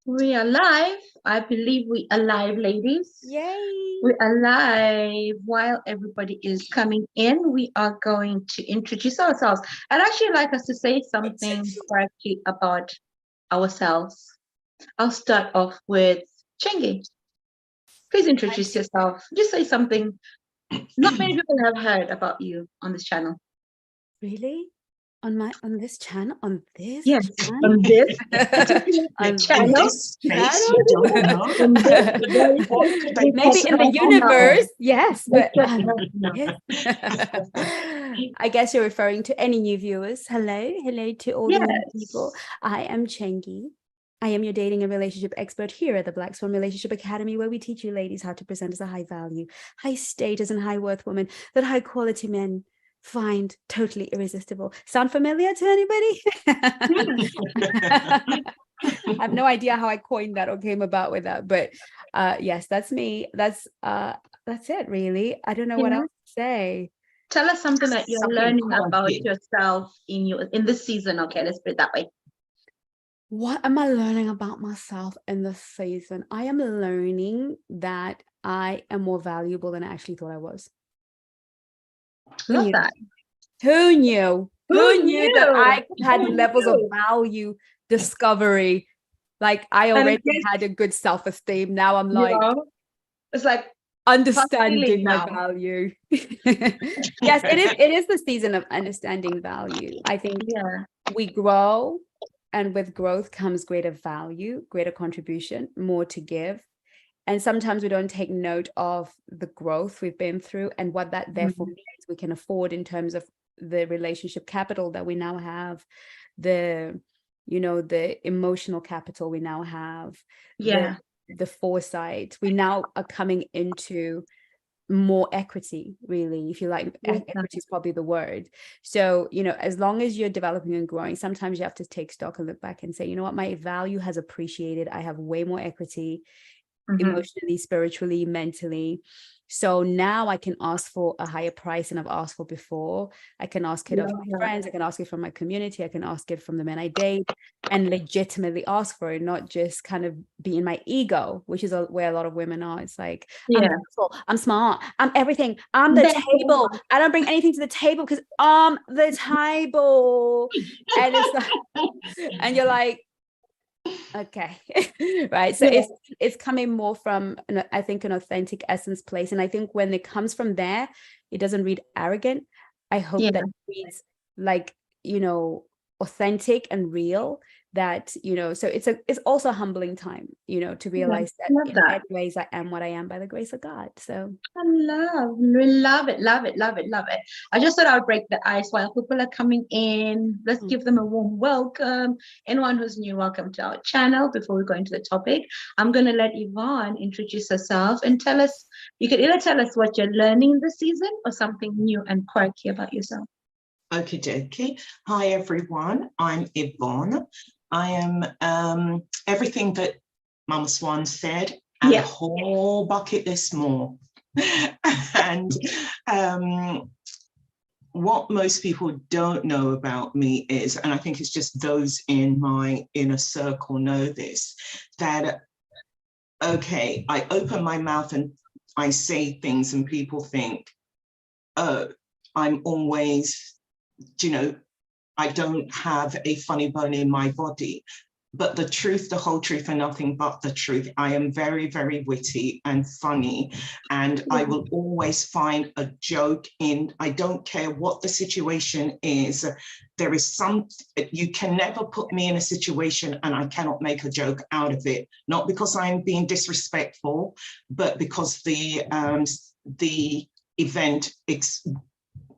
We are live. I believe we are live, ladies. Yay! We are live. While everybody is coming in, we are going to introduce ourselves. I'd actually like us to say something quirky about ourselves. I'll start off with Chengi. Please introduce yourself. Just say something not many people have heard about you on this channel. Really? On this channel? On this Yes, channel? on this On channel. this space, channel? we don't know. On this very What could they Maybe in the possibly know? universe, yes, but no. yes. I guess you're referring to any new viewers. Hello to all the new people. I am Chengi. I am your dating and relationship expert here at the Black Swan Relationship Academy, where we teach you ladies how to present as a high value, high status, and high worth woman that high quality men find totally irresistible. Sound familiar to anybody? I have no idea how I coined that or came about with that, but yes, that's me. That's it, really. I don't know what else to say. Tell us something that you're Something learning quirky. about yourself in this season. Okay, let's put it that way. What am I learning about myself in this season? I am learning that I am more valuable than I actually thought I was. Love that. Who knew? Who knew that I had Who levels knew? of value discovery? Like I already had a good self-esteem. Now I'm like, it's like understanding my now. value. Yes, it is the season of understanding value. I think we grow, and with growth comes greater value, greater contribution, more to give. And sometimes we don't take note of the growth we've been through and what that therefore means we can afford in terms of the relationship capital that we now have, the emotional capital we now have, the foresight. We now are coming into more equity, really, if you like. Equity is probably the word. So, as long as you're developing and growing, sometimes you have to take stock and look back and say, you know what, my value has appreciated. I have way more equity, emotionally, spiritually, mentally. So now I can ask for a higher price than I've asked for before. I can ask it of my friends. I can ask it from my community. I can ask it from the men I date, and legitimately ask for it, not just kind of be in my ego, which is where a lot of women are. It's like, I'm beautiful, I'm smart, I'm everything, I'm the table. I don't bring anything to the table because I'm the table. And it's like, and you're like, okay. Right. So it's coming more from I think an authentic essence place. And I think when it comes from there, it doesn't read arrogant. I hope that it reads like, authentic and real, that, so it's also a humbling time, to realize that in many ways I am what I am by the grace of God. So I love it. I just thought I would break the ice while people are coming in. Let's give them a warm welcome. Anyone who's new, welcome to our channel. Before we go into the topic, I'm going to let Yvonne introduce herself and tell us, you could either tell us what you're learning this season or something new and quirky about yourself. Okie dokie. Hi, everyone. I'm Yvonne. I am everything that Mama Swan said and a whole bucket list more. And what most people don't know about me is, and I think it's just those in my inner circle know this, that, okay, I open my mouth and I say things and people think, oh, I'm always, I don't have a funny bone in my body. But the truth, the whole truth, and nothing but the truth. I am very, very witty and funny, and I will always find a joke in, I don't care what the situation is. There is you can never put me in a situation and I cannot make a joke out of it. Not because I'm being disrespectful, but because the event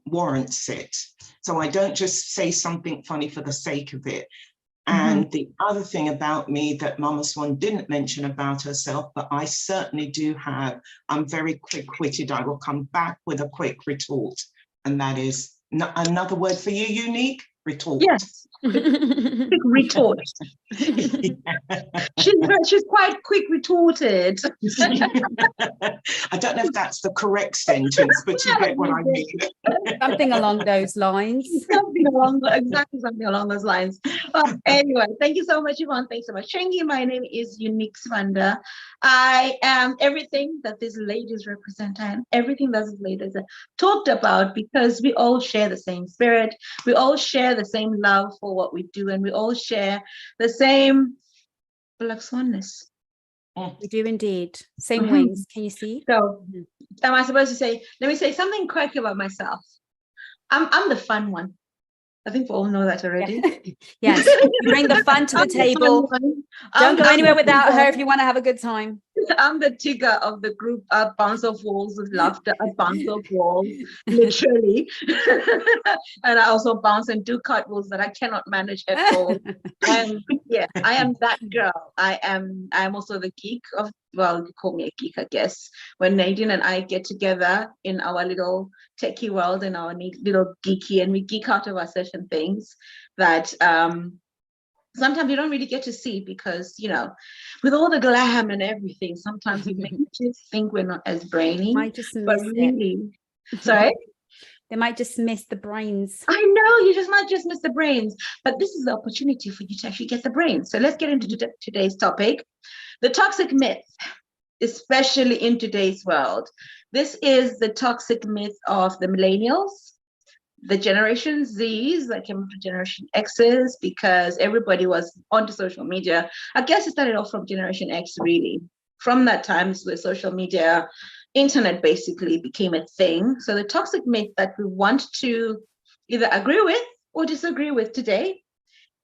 warrants it. So I don't just say something funny for the sake of it. And the other thing about me that Mama Swan didn't mention about herself, but I certainly do have, I'm very quick-witted. I will come back with a quick retort. And that is another word for you, unique? retort. Yes. Quick retort. She's quite quick retorted. I don't know if that's the correct sentence, but you get what I mean. Something along those lines. Exactly something along those lines. Anyway, thank you so much, Yvonne. Thanks so much, Chengi. My name is Unique Swanda. I am everything that these ladies represent. I am everything that these ladies have talked about, because we all share the same spirit. We all share the same love for what we do, and we all share the same black swanness. We do indeed. Same wings. Can you see? So am I supposed to say, let me say something quirky about myself. I'm the fun one. I think we all know that already. Yes. You bring the fun to the table. Don't go anywhere without her if you want to have a good time. I'm the Tigger of the group. I bounce off walls with laughter. I bounce off walls, literally. And I also bounce and do cartwheels that I cannot manage at all. I am that girl. I'm also the geek of, well, you call me a geek, I guess. When Nadine and I get together in our little techie world, in our neat little geeky, and we geek out over certain things that sometimes you don't really get to see, because, you know, with all the glam and everything, sometimes it makes you think we're not as brainy. Might just miss but really, sorry? They might just miss the brains. I know, you might just miss the brains, but this is the opportunity for you to actually get the brains. So let's get into today's topic, the toxic myth, especially in today's world. This is the toxic myth of the millennials, the Generation Zs that came from Generation X's, because everybody was onto social media. I guess it started off from Generation X, really. From that time, so the social media, internet basically became a thing. So the toxic myth that we want to either agree with or disagree with today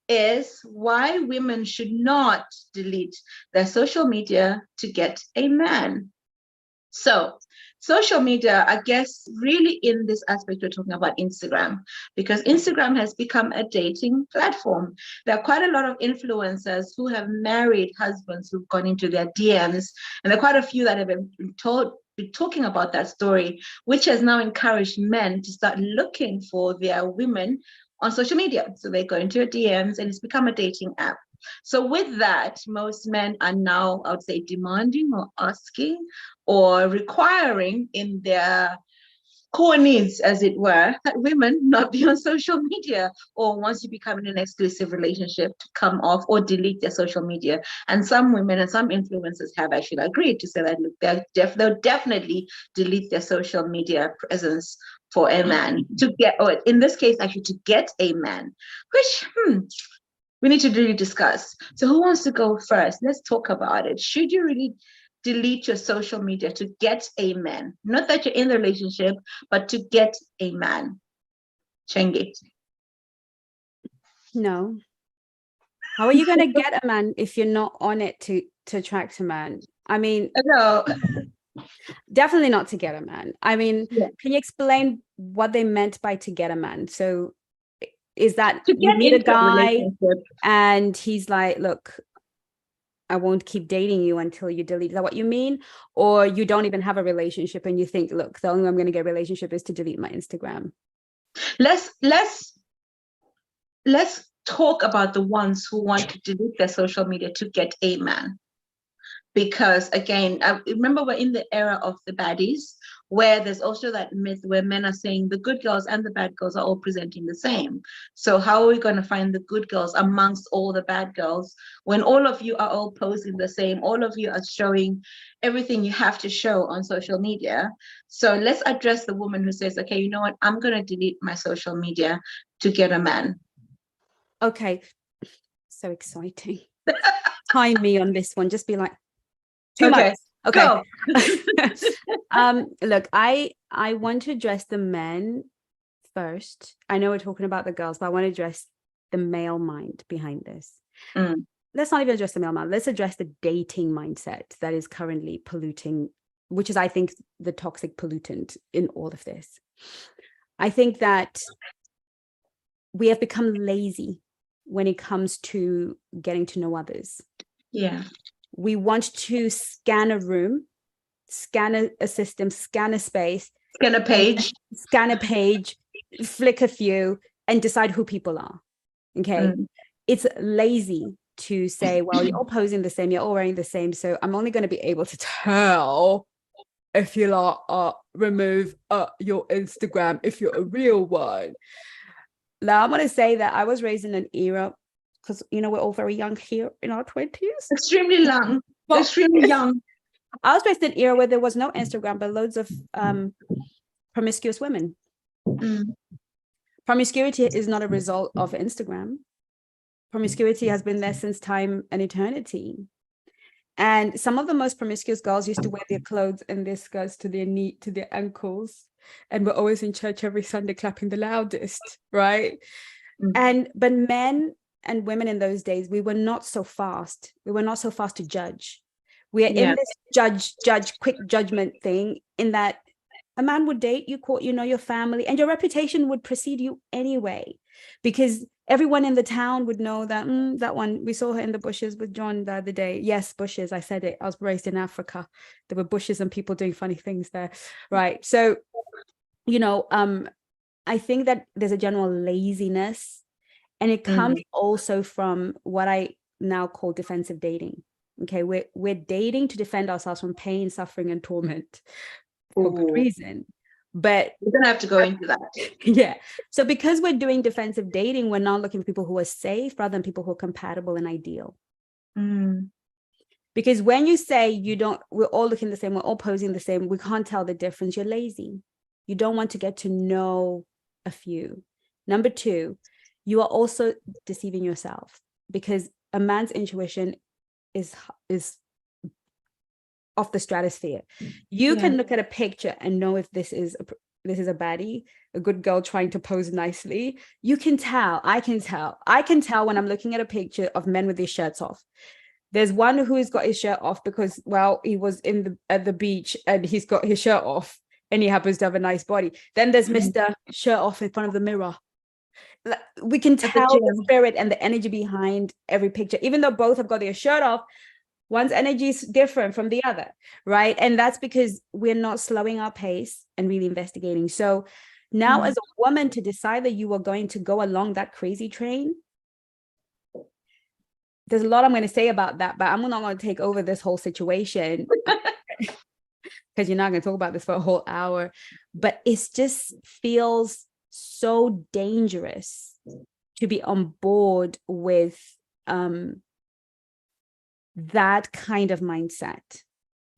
is why women should not delete their social media to get a man. So social media, I guess, really in this aspect, we're talking about Instagram, because Instagram has become a dating platform. There are quite a lot of influencers who have married husbands who've gone into their DMs, and there are quite a few that have been talking about that story, which has now encouraged men to start looking for their women on social media. So they go into your DMs, and it's become a dating app. So with that, most men are now, I would say, demanding or asking or requiring in their core needs, as it were, that women not be on social media, or once you become in an exclusive relationship, to come off or delete their social media. And some women and some influencers have actually agreed to say that, look, they'll definitely delete their social media presence for a man to get, or in this case, actually to get a man, which, we need to really discuss. So who wants to go first? Let's talk about it. Should you really delete your social media to get a man? Not that you're in the relationship, but to get a man. Chengi. No. How are you going to get a man if you're not on it to attract a man? I mean, no. Definitely not to get a man. I mean, Can you explain what they meant by to get a man? So is that you meet a guy and he's like, look, I won't keep dating you until you delete. Is that what you mean? Or you don't even have a relationship and you think, look, the only way I'm going to get a relationship is to delete my Instagram? Let's talk about the ones who want to delete their social media to get a man. Because again, I remember we're in the era of the baddies, where there's also that myth where men are saying the good girls and the bad girls are all presenting the same. So how are we going to find the good girls amongst all the bad girls when all of you are all posing the same? All of you are showing everything you have to show on social media. So let's address the woman who says, okay, you know what? I'm going to delete my social media to get a man. Okay. So exciting. Time me on this one. Just be like, 2 months. Okay. Look, I want to address the men first. I know we're talking about the girls, but I want to address the male mind behind this. Let's not even address the male mind. Let's address the dating mindset that is currently polluting, which is, I think, the toxic pollutant in all of this. I think that we have become lazy when it comes to getting to know others. Yeah. We want to scan a room, scan a system, scan a space, scan a page, flick a few, and decide who people are. Okay. It's lazy to say, well, you're all posing the same, you're all wearing the same, so I'm only going to be able to tell if you remove your Instagram if you're a real one. Now I'm going to say that I was raised in an era, because we're all very young here in our 20s. Extremely young. Extremely young. I was raised in an era where there was no Instagram, but loads of promiscuous women. Promiscuity is not a result of Instagram. Promiscuity has been there since time and eternity. And some of the most promiscuous girls used to wear their clothes and their skirts to their knee, to their ankles, and were always in church every Sunday clapping the loudest, right? But men and women in those days, we were not so fast. We were not so fast to judge. We are in this quick judgment thing, in that a man would date you, your family, and your reputation would precede you anyway, because everyone in the town would know that that one, we saw her in the bushes with John the other day. Yes, bushes. I said it. I was raised in Africa. There were bushes and people doing funny things there, right? So, I think that there's a general laziness, and it comes also from what I now call defensive dating. Okay, we're dating to defend ourselves from pain, suffering, and torment for good reason. But we're gonna have to go into that. Yeah. So because we're doing defensive dating, we're not looking for people who are safe rather than people who are compatible and ideal. Because when you say we're all looking the same, we're all posing the same, we can't tell the difference, you're lazy. You don't want to get to know a few. Number two, you are also deceiving yourself, because a man's intuition is off the stratosphere. You can look at a picture and know if this is a baddie, a good girl trying to pose nicely. You can tell. I can tell when I'm looking at a picture of men with their shirts off. There's one who's got his shirt off because, well, he was at the beach and he's got his shirt off and he happens to have a nice body. Then there's Mr. Shirt off in front of the mirror. We can tell the spirit and the energy behind every picture, even though both have got their shirt off. One's energy is different from the other, right? And that's because we're not slowing our pace and really investigating. So now as a woman, to decide that you are going to go along that crazy train, there's a lot I'm going to say about that, but I'm not going to take over this whole situation because you're not going to talk about this for a whole hour. But it just feels so dangerous to be on board with that kind of mindset.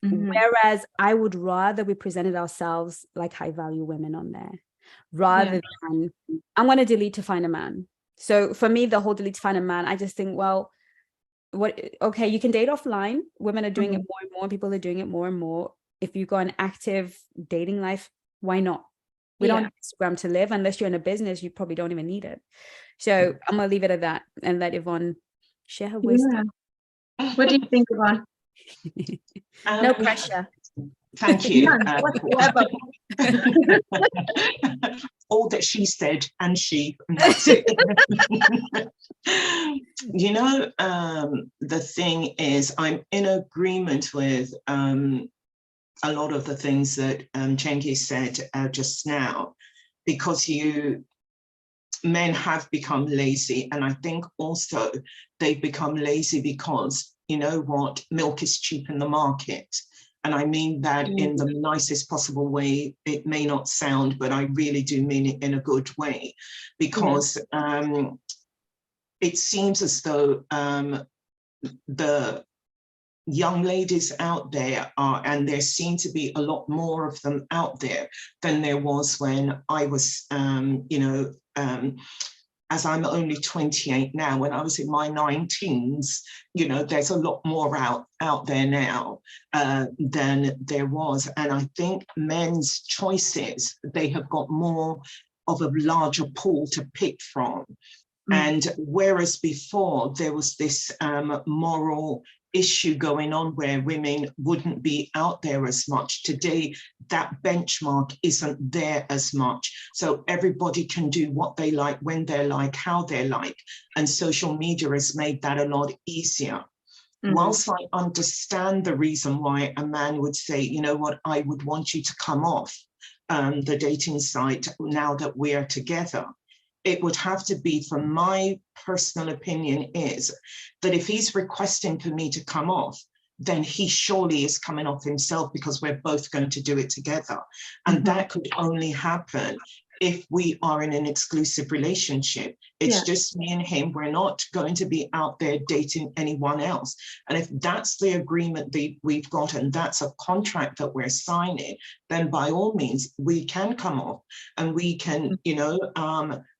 Whereas I would rather we presented ourselves like high value women on there, rather than I'm going to delete to find a man. So for me, the whole delete to find a man, I just think, well, okay, you can date offline. Women are doing it more and more. People are doing it more and more. If you've got an active dating life, why not? We don't have Instagram to live. Unless you're in a business, you probably don't even need it. So I'm going to leave it at that and let Yvonne share her wisdom. What do you think, Yvonne? No pressure. Thank you. Whatsoever. All that she said, and that's it. The thing is, I'm in agreement with a lot of the things that Chengi said just now, because men have become lazy. And I think also they've become lazy because, you know what, milk is cheap in the market. And I mean that in the nicest possible way. It may not sound, but I really do mean it in a good way, because it seems as though the young ladies out there and there seem to be a lot more of them out there than there was when I was, as I'm only 28 now, when I was in my 19s, there's a lot more out there now than there was. And I think men's choices, they have got more of a larger pool to pick from. And whereas before there was this moral issue going on where women wouldn't be out there as much, today that benchmark isn't there as much. So everybody can do what they like, when they like, how they like. And social media has made that a lot easier. Whilst I understand the reason why a man would say, you know what, I would want you to come off the dating site now that we're together. it would have to be, from my personal opinion, is that if he's requesting for me to come off, then he surely is coming off himself, because we're both going to do it together. And that could only happen if we are in an exclusive relationship. It's just me and him. We're not going to be out there dating anyone else. And if that's the agreement that we've got, and that's a contract that we're signing, then by all means, we can come off, and we can, you know,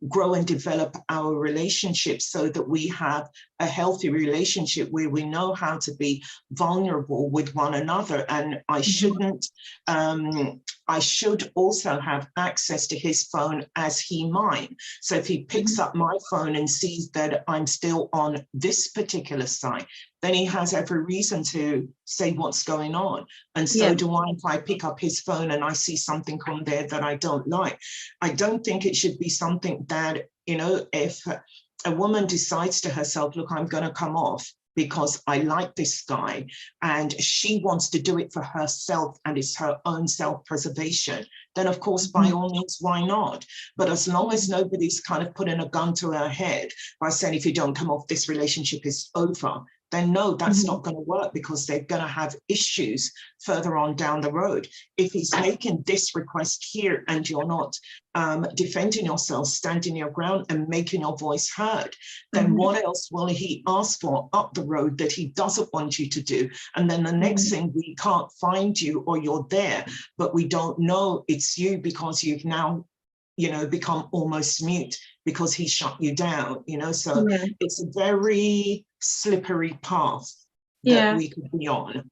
grow and develop our relationship so that we have a healthy relationship where we know how to be vulnerable with one another. And I shouldn't, I should also have access to his phone as he mine. So if he picks up my phone and sees that I'm still on this particular site, then he has every reason to say what's going on. And so do I, if I pick up his phone and I see something on there that I don't like. I don't think it should be something that, you know, if a woman decides to herself, look, I'm going to come off because I like this guy, and she wants to do it for herself and it's her own self-preservation, then of course, by all means, why not? But as long as nobody's kind of putting a gun to her head by saying, if you don't come off, this relationship is over, then no, that's not going to work, because they're going to have issues further on down the road. If he's making this request here and you're not defending yourself, standing your ground and making your voice heard, then what else will he ask for up the road that he doesn't want you to do? And then the next thing, we can't find you, or you're there, but we don't know it's you because you've now, you know, become almost mute because he shut you down, you know. So it's a very slippery path that we could be on.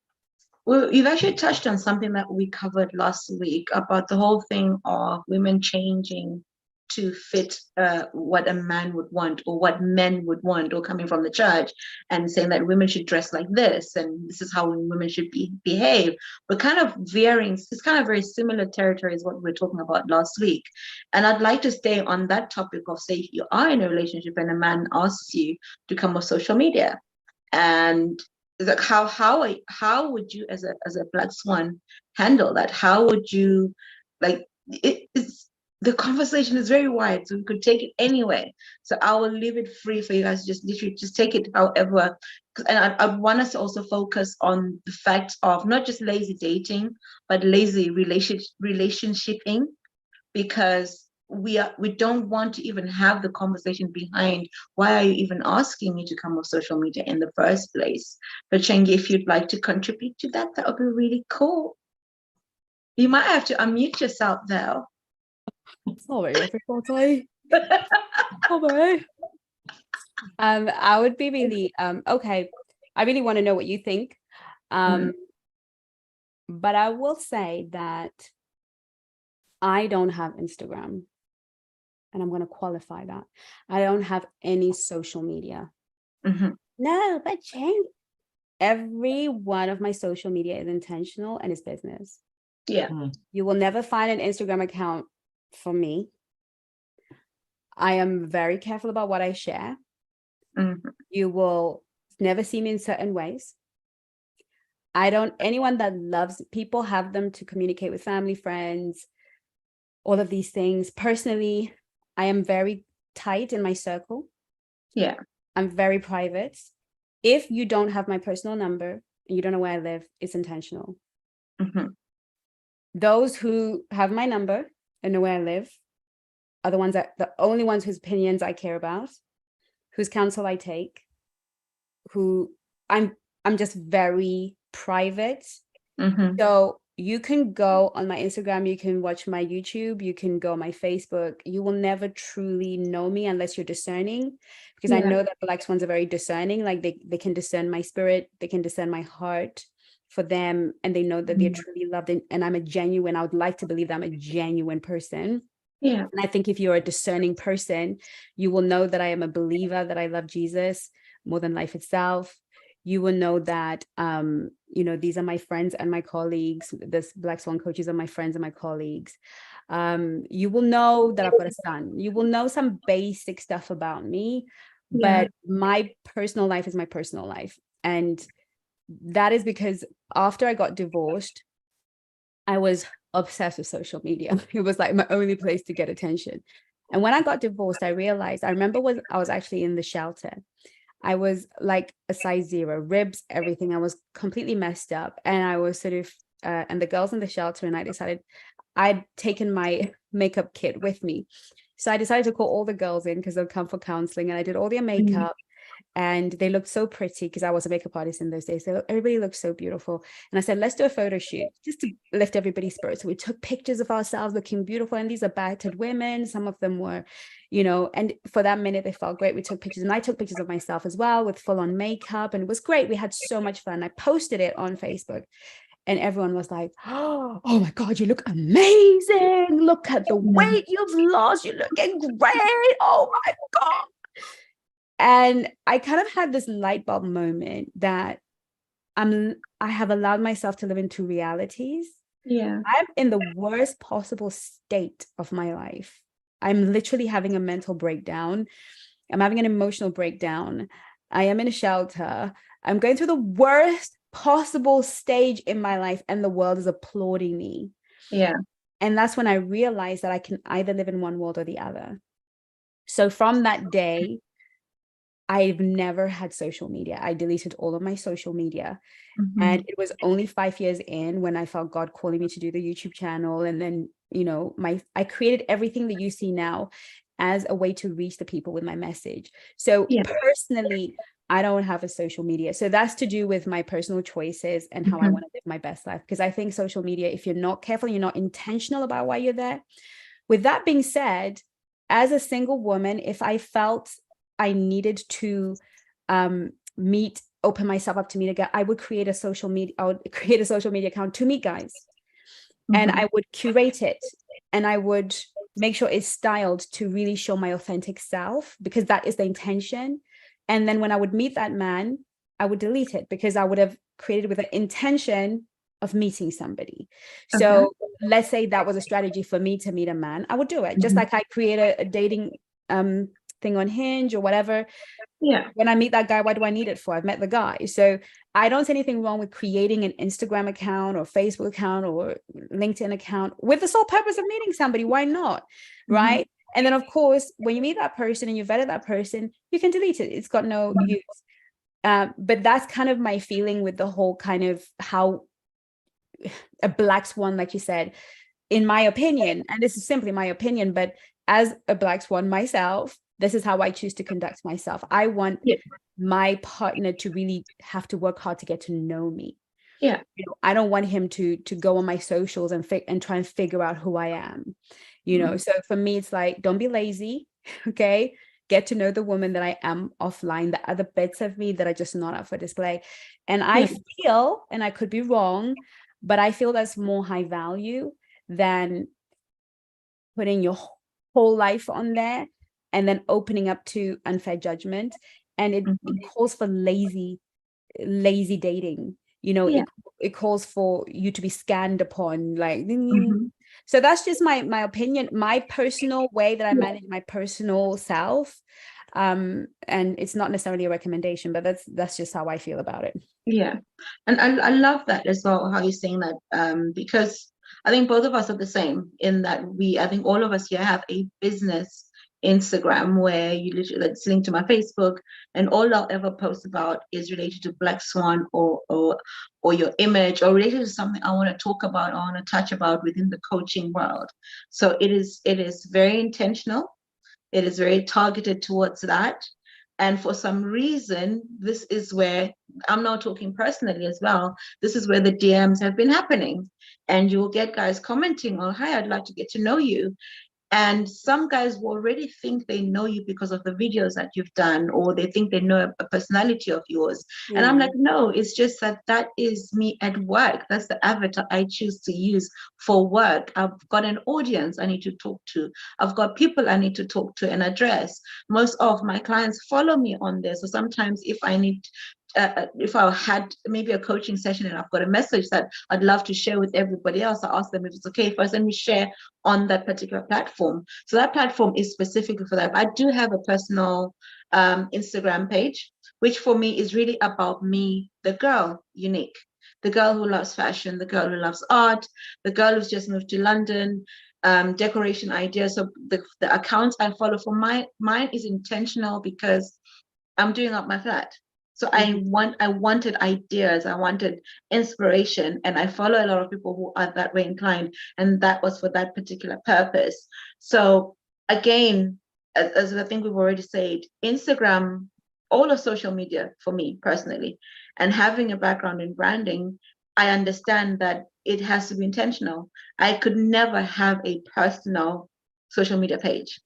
Well, you've actually touched on something that we covered last week about the whole thing of women changing to fit what a man would want, or what men would want, or coming from the church and saying that women should dress like this and this is how women should behave, but kind of veering. It's kind of very similar territory as what we were talking about last week. And I'd like to stay on that topic of, say, if you are in a relationship and a man asks you to come on social media, and like how would you as a Black Swan handle that? How would you, like, it's the conversation is very wide, so we could take it anyway. So I will leave it free for you guys. Just literally just take it however. And I want us to also focus on the fact of not just lazy dating, but lazy relationshiping, because we don't want to even have the conversation behind why are you even asking me to come on social media in the first place. But Chengi, if you'd like to contribute to that, that would be really cool. You might have to unmute yourself though. Sorry, everybody. Sorry. I would be really okay. I really want to know what you think. But I will say that I don't have Instagram, and I'm going to qualify that. I don't have any social media. No, but change. Every one of my social media is intentional and is business. You will never find an Instagram account for me. I am very careful about what I share. You will never see me in certain ways. Anyone that loves people have them to communicate with family, friends, all of these things. Personally, I am very tight in my circle. I'm very private. If you don't have my personal number and you don't know where I live, it's intentional. Those who have my number and know where I live are the only ones whose opinions I care about, whose counsel I take, who I'm just very private. So you can go on my Instagram, you can watch my YouTube, you can go on my Facebook. You will never truly know me unless you're discerning, because I know that Black Swans are very discerning. Like they can discern my spirit, they can discern my heart for them, and they know that they're truly loved, and I would like to believe that I'm a genuine person. And I think if you're a discerning person, you will know that I am a believer, that I love Jesus more than life itself. You will know that, these are my friends and my colleagues. This Black Swan coaches are my friends and my colleagues. You will know that I've got a son. You will know some basic stuff about me, but my personal life is my personal life. And that is because after I got divorced, I was obsessed with social media. It was like my only place to get attention. And when I got divorced, I realized, I remember when I was actually in the shelter, I was like a size 0, ribs, everything. I was completely messed up. And I was sort of, and the girls in the shelter, and I decided I'd taken my makeup kit with me. So I decided to call all the girls in because they'll come for counseling. And I did all their makeup. And they looked so pretty because I was a makeup artist in those days. So everybody looked so beautiful. And I said, let's do a photo shoot just to lift everybody's spirits. So we took pictures of ourselves looking beautiful. And these are battered women. Some of them were, you know, and for that minute, they felt great. We took pictures, and I took pictures of myself as well with full on makeup. And it was great. We had so much fun. I posted it on Facebook. And everyone was like, oh my God, you look amazing. Look at the weight you've lost. You're looking great. Oh my God. And I kind of had this light bulb moment that I have allowed myself to live in 2 realities. Yeah. I'm in the worst possible state of my life. I'm literally having a mental breakdown. I'm having an emotional breakdown. I am in a shelter. I'm going through the worst possible stage in my life, and the world is applauding me. Yeah. And that's when I realized that I can either live in one world or the other. So from that day, I've never had social media. I deleted all of my social media. And it was only 5 years in when I felt God calling me to do the YouTube channel. And then, you know, I created everything that you see now as a way to reach the people with my message. So personally, I don't have a social media. So that's to do with my personal choices and how I want to live my best life. Because I think social media, if you're not careful, you're not intentional about why you're there. With that being said, as a single woman, if I felt I needed to open myself up to meet a guy, I would create a social media account to meet guys. And I would curate it, and I would make sure it's styled to really show my authentic self, because that is the intention. And then when I would meet that man, I would delete it because I would have created with an intention of meeting somebody. So let's say that was a strategy for me to meet a man, I would do it. Just like I create a dating thing on Hinge or whatever. Yeah. When I meet that guy, why do I need it for? I've met the guy. So I don't see anything wrong with creating an Instagram account or Facebook account or LinkedIn account with the sole purpose of meeting somebody. Why not? Right. And then, of course, when you meet that person and you vetted that person, you can delete it. It's got no use. But that's kind of my feeling with the whole kind of how a black swan, like you said, in my opinion, and this is simply my opinion, but as a black swan myself, this is how I choose to conduct myself. I want my partner to really have to work hard to get to know me. Yeah. You know, I don't want him to go on my socials and try and figure out who I am. You know, so for me, it's like, don't be lazy. Okay. Get to know the woman that I am offline, the other bits of me that are just not up for display. And I feel, and I could be wrong, but I feel that's more high value than putting your whole life on there and then opening up to unfair judgment. And it calls for lazy dating. You know, it calls for you to be scanned upon, like, so that's just my opinion, my personal way that I manage my personal self. And it's not necessarily a recommendation, but that's just how I feel about it. Yeah. And I love that as well, how you're saying that, because I think both of us are the same in that I think all of us here have a business Instagram where you literally, it's linked to my Facebook, and all I'll ever post about is related to Black Swan or your image, or related to something I want to talk about, I want to touch about within the coaching world. So it is very intentional. It is very targeted towards that. And for some reason, this is where, I'm now talking personally as well, this is where the DMs have been happening. And you'll get guys commenting, oh, hi, I'd like to get to know you. And some guys will already think they know you because of the videos that you've done, or they think they know a personality of yours. And I'm like, no, it's just that is me at work. That's the avatar I choose to use for work. I've got an audience I need to talk to. I've got people I need to talk to and address. Most of my clients follow me on this. So sometimes if I need if I had maybe a coaching session and I've got a message that I'd love to share with everybody else, I ask them if it's okay first, let me share on that particular platform. So that platform is specifically for that. I do have a personal Instagram page, which for me is really about me, the girl, unique, the girl who loves fashion, the girl who loves art, the girl who's just moved to London, decoration ideas. So the accounts I follow for mine is intentional because I'm doing up my flat. So I wanted ideas, I wanted inspiration, and I follow a lot of people who are that way inclined, and that was for that particular purpose. So again, as I think we've already said, Instagram, all of social media for me personally, and having a background in branding, I understand that it has to be intentional. I could never have a personal social media page.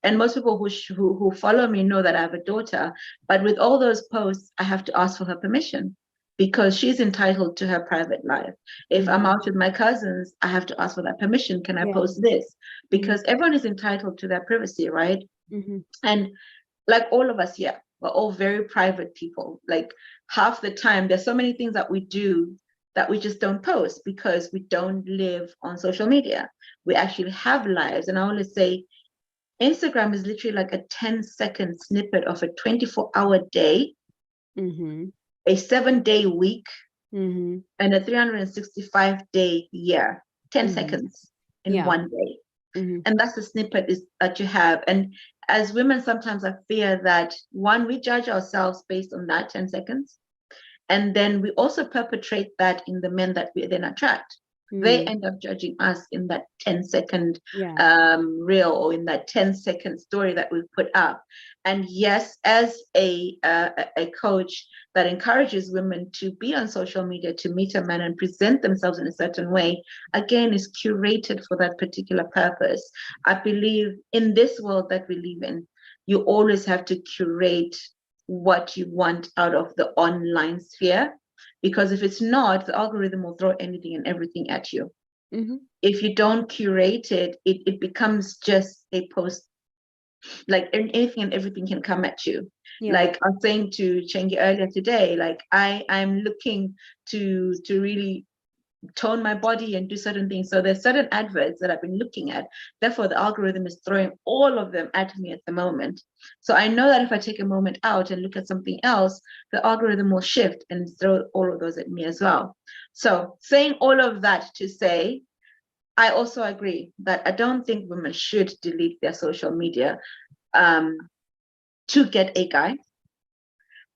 And most people who follow me know that I have a daughter, but with all those posts, I have to ask for her permission because she's entitled to her private life. If I'm out with my cousins, I have to ask for that permission. Can I post this? Because everyone is entitled to their privacy, right? And like all of us here, we're all very private people. Like half the time, there's so many things that we do that we just don't post because we don't live on social media. We actually have lives. And I always say, Instagram is literally like a 10-second snippet of a 24-hour day, a 7-day week, and a 365-day year. 10 seconds in one day. And that's the snippet that you have. And as women, sometimes I fear that, one, we judge ourselves based on that 10 seconds. And then we also perpetrate that in the men that we then attract. They end up judging us in that 10-second reel or in that 10-second story that we've put up. And yes, as a coach that encourages women to be on social media, to meet a man and present themselves in a certain way, again, is curated for that particular purpose. I believe in this world that we live in, you always have to curate what you want out of the online sphere. Because if it's not, the algorithm will throw anything and everything at you. If you don't curate it, it becomes just a post. Like anything and everything can come at you. Like I was saying to Chengi earlier today, like I'm looking to really tone my body and do certain things. So there's certain adverts that I've been looking at. Therefore, the algorithm is throwing all of them at me at the moment. So I know that if I take a moment out and look at something else, the algorithm will shift and throw all of those at me as well. So saying all of that to say, I also agree that I don't think women should delete their social media to get a guy.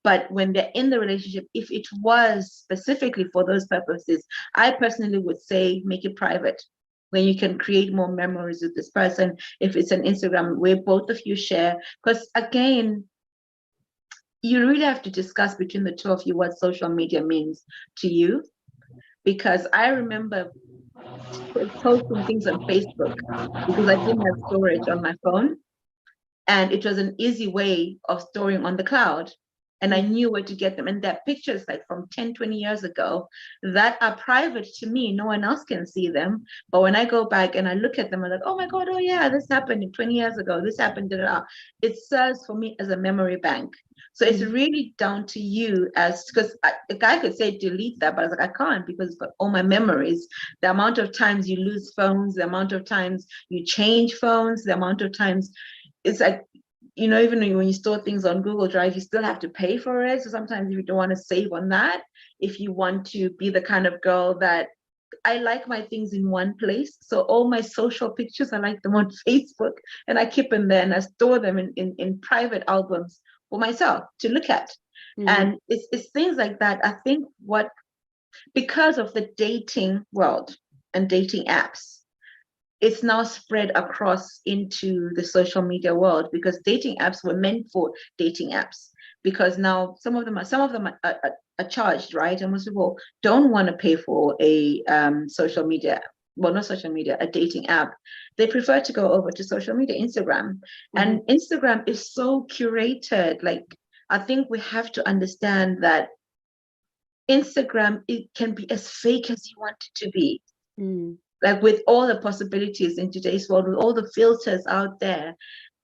But when they're in the relationship, if it was specifically for those purposes, I personally would say make it private, when you can create more memories with this person. If it's an Instagram where both of you share, because again, you really have to discuss between the two of you what social media means to you. Because I remember posting things on Facebook because I didn't have storage on my phone. And it was an easy way of storing on the cloud. And I knew where to get them. And they're pictures like from 10, 20 years ago that are private to me. No one else can see them. But when I go back and I look at them, I'm like, oh my God, oh yeah, this happened 20 years ago. This happened. Da, da, da. It serves for me as a memory bank. So it's really down to you, as because a guy could say delete that, but I was like, I can't, because it's got all my memories. The amount of times you lose phones, the amount of times you change phones, the amount of times it's like, you know, even when you store things on Google Drive, you still have to pay for it. So sometimes if you don't want to save on that, if you want to be the kind of girl that I like my things in one place. So all my social pictures, I like them on Facebook, and I keep them there and I store them in private albums for myself to look at. And it's things like that. I think because of the dating world and dating apps, it's now spread across into the social media world, because dating apps were meant for dating apps, because now some of them are charged, right? And most people don't want to pay for a social media, well, not social media, a dating app. They prefer to go over to social media, Instagram. And Instagram is so curated. Like, I think we have to understand that Instagram, it can be as fake as you want it to be. Like, with all the possibilities in today's world, with all the filters out there,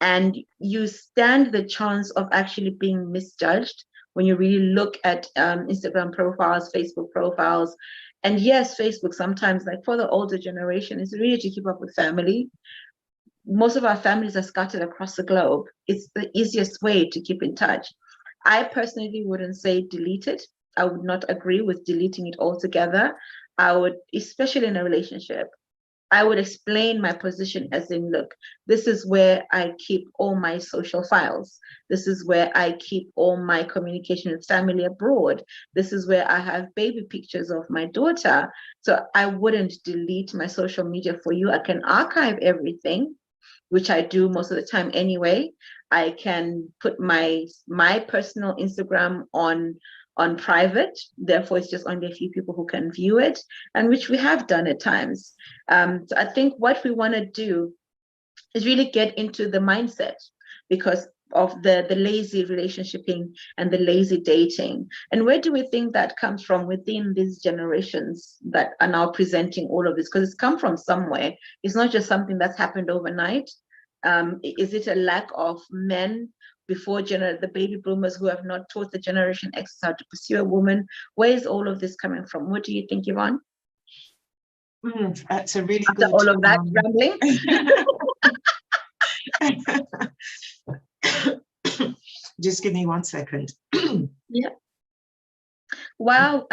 and you stand the chance of actually being misjudged when you really look at Instagram profiles, Facebook profiles. And yes, Facebook sometimes, like for the older generation, is really to keep up with family. Most of our families are scattered across the globe. It's the easiest way to keep in touch. I personally wouldn't say delete it. I would not agree with deleting it altogether. I would, especially in a relationship, I would explain my position as in, look, this is where I keep all my social files. This is where I keep all my communication with family abroad. This is where I have baby pictures of my daughter. So I wouldn't delete my social media for you. I can archive everything, which I do most of the time anyway. I can put my personal Instagram on private, therefore it's just only a few people who can view it, and which we have done at times. So I think what we want to do is really get into the mindset, because of the lazy relationshiping and the lazy dating. And where do we think that comes from within these generations that are now presenting all of this? Because it's come from somewhere. It's not just something that's happened overnight. Is it a lack of men before the baby boomers who have not taught the Generation X how to pursue a woman? Where is all of this coming from? What do you think, Yvonne? That's a really After good. all of that rambling. Just give me 1 second. Yeah. While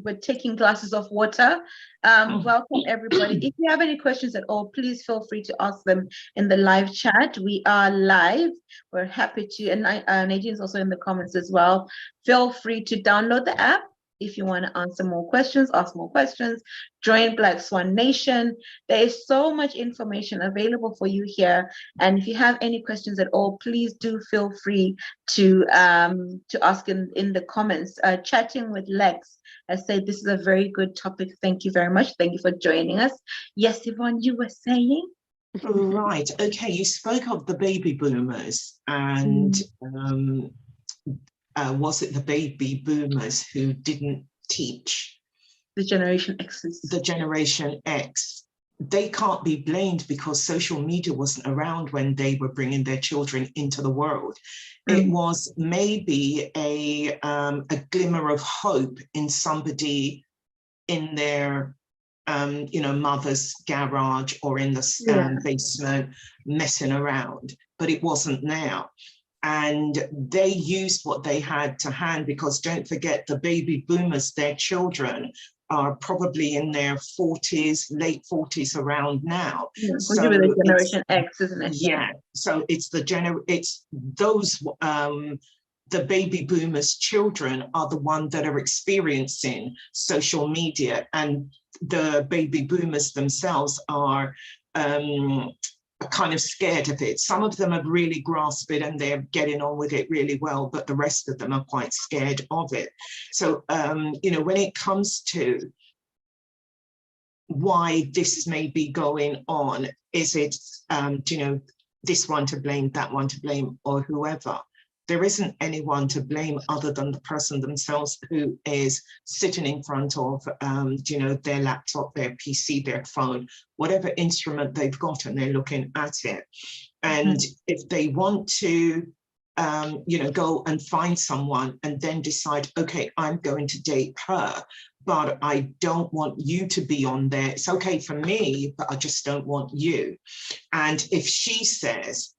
we're taking glasses of water, welcome everybody. If you have any questions at all, please feel free to ask them in the live chat. We are live. We're happy to, and Nadine's also in the comments as well. Feel free to download the app if you want to answer more questions, ask more questions, join Black Swan Nation. There is so much information available for you here. And if you have any questions at all, please do feel free to ask in the comments. Chatting with Lex, I say this is a very good topic. Thank you very much. Thank you for joining us. Yes, Yvonne, you were saying? Right. Okay. You spoke of the baby boomers, and was it the baby boomers who didn't teach the Generation X's? The Generation X. They can't be blamed because social media wasn't around when they were bringing their children into the world. It was maybe a glimmer of hope in somebody in their mother's garage or in the basement messing around, but it wasn't now. And they used what they had to hand, because don't forget, the baby boomers, their children are probably in their 40s, late 40s around now. So the Generation X, isn't it? Yeah. So it's those the baby boomers' children are the ones that are experiencing social media, and the baby boomers themselves are kind of scared of it. Some of them have really grasped it and they're getting on with it really well, but the rest of them are quite scared of it. So, when it comes to why this may be going on, is it, this one to blame, that one to blame, or whoever? There isn't anyone to blame other than the person themselves who is sitting in front of, their laptop, their PC, their phone, whatever instrument they've got, and they're looking at it. And if they want to, go and find someone and then decide, okay, I'm going to date her, but I don't want you to be on there. It's okay for me, but I just don't want you. And if she says,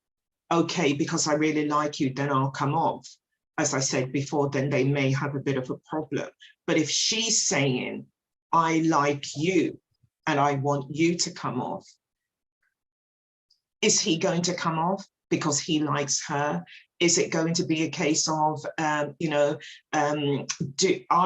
okay, because I really like you, then I'll come off. As I said before, then they may have a bit of a problem. But if she's saying, I like you and I want you to come off, is he going to come off because he likes her? Is it going to be a case of, are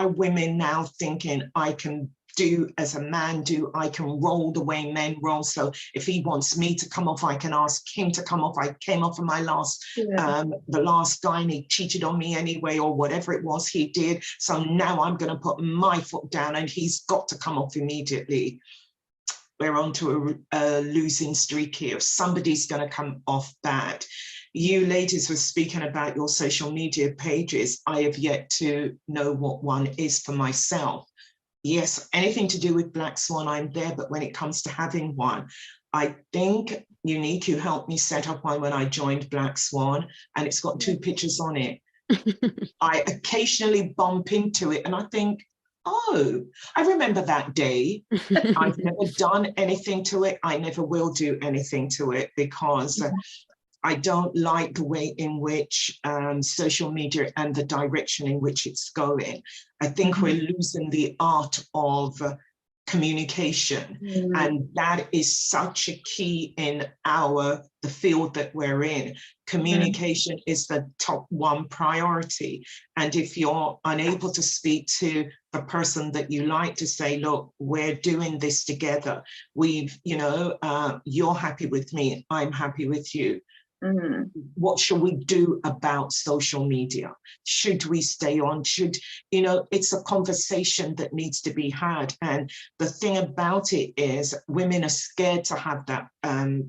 women now thinking, I can do as a man do, I can roll the way men roll. So if he wants me to come off, I can ask him to come off. I came off of my last, the last guy, and he cheated on me anyway, or whatever it was he did. So now I'm going to put my foot down and he's got to come off immediately. We're on to a losing streak here. Somebody's going to come off bad. You ladies were speaking about your social media pages. I have yet to know what one is for myself. Yes, anything to do with Black Swan, I'm there. But when it comes to having one, I think, Unique, you helped me set up one when I joined Black Swan, and it's got 2 pictures on it. I occasionally bump into it and I think, oh, I remember that day. I've never done anything to it. I never will do anything to it because I don't like the way in which social media and the direction in which it's going. I think we're losing the art of communication. And that is such a key in the field that we're in. Communication is the top one priority. And if you're unable to speak to the person that you like, to say, look, we're doing this together. You're happy with me, I'm happy with you. What should we do about social media? Should we stay on? It's a conversation that needs to be had. And the thing about it is women are scared to have that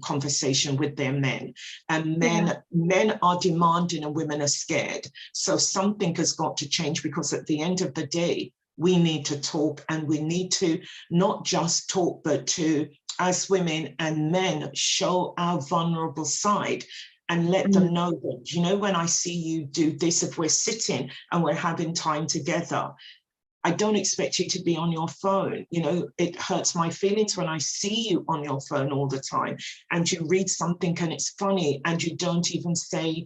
conversation with their men. And men are demanding and women are scared. So something has got to change, because at the end of the day, we need to talk, and we need to not just talk, but to, as women and men, show our vulnerable side and let them know that, when I see you do this, if we're sitting and we're having time together, I don't expect you to be on your phone. It hurts my feelings when I see you on your phone all the time and you read something and it's funny and you don't even say,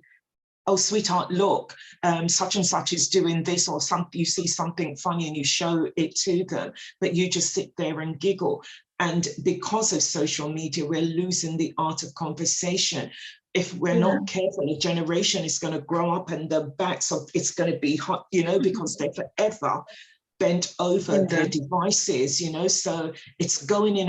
oh, sweetheart, look, such and such is doing this, or you see something funny and you show it to them, but you just sit there and giggle. And because of social media, we're losing the art of conversation. If we're not careful, a generation is going to grow up and the backs of it's going to be hot, because they're forever bent over their devices, so it's going in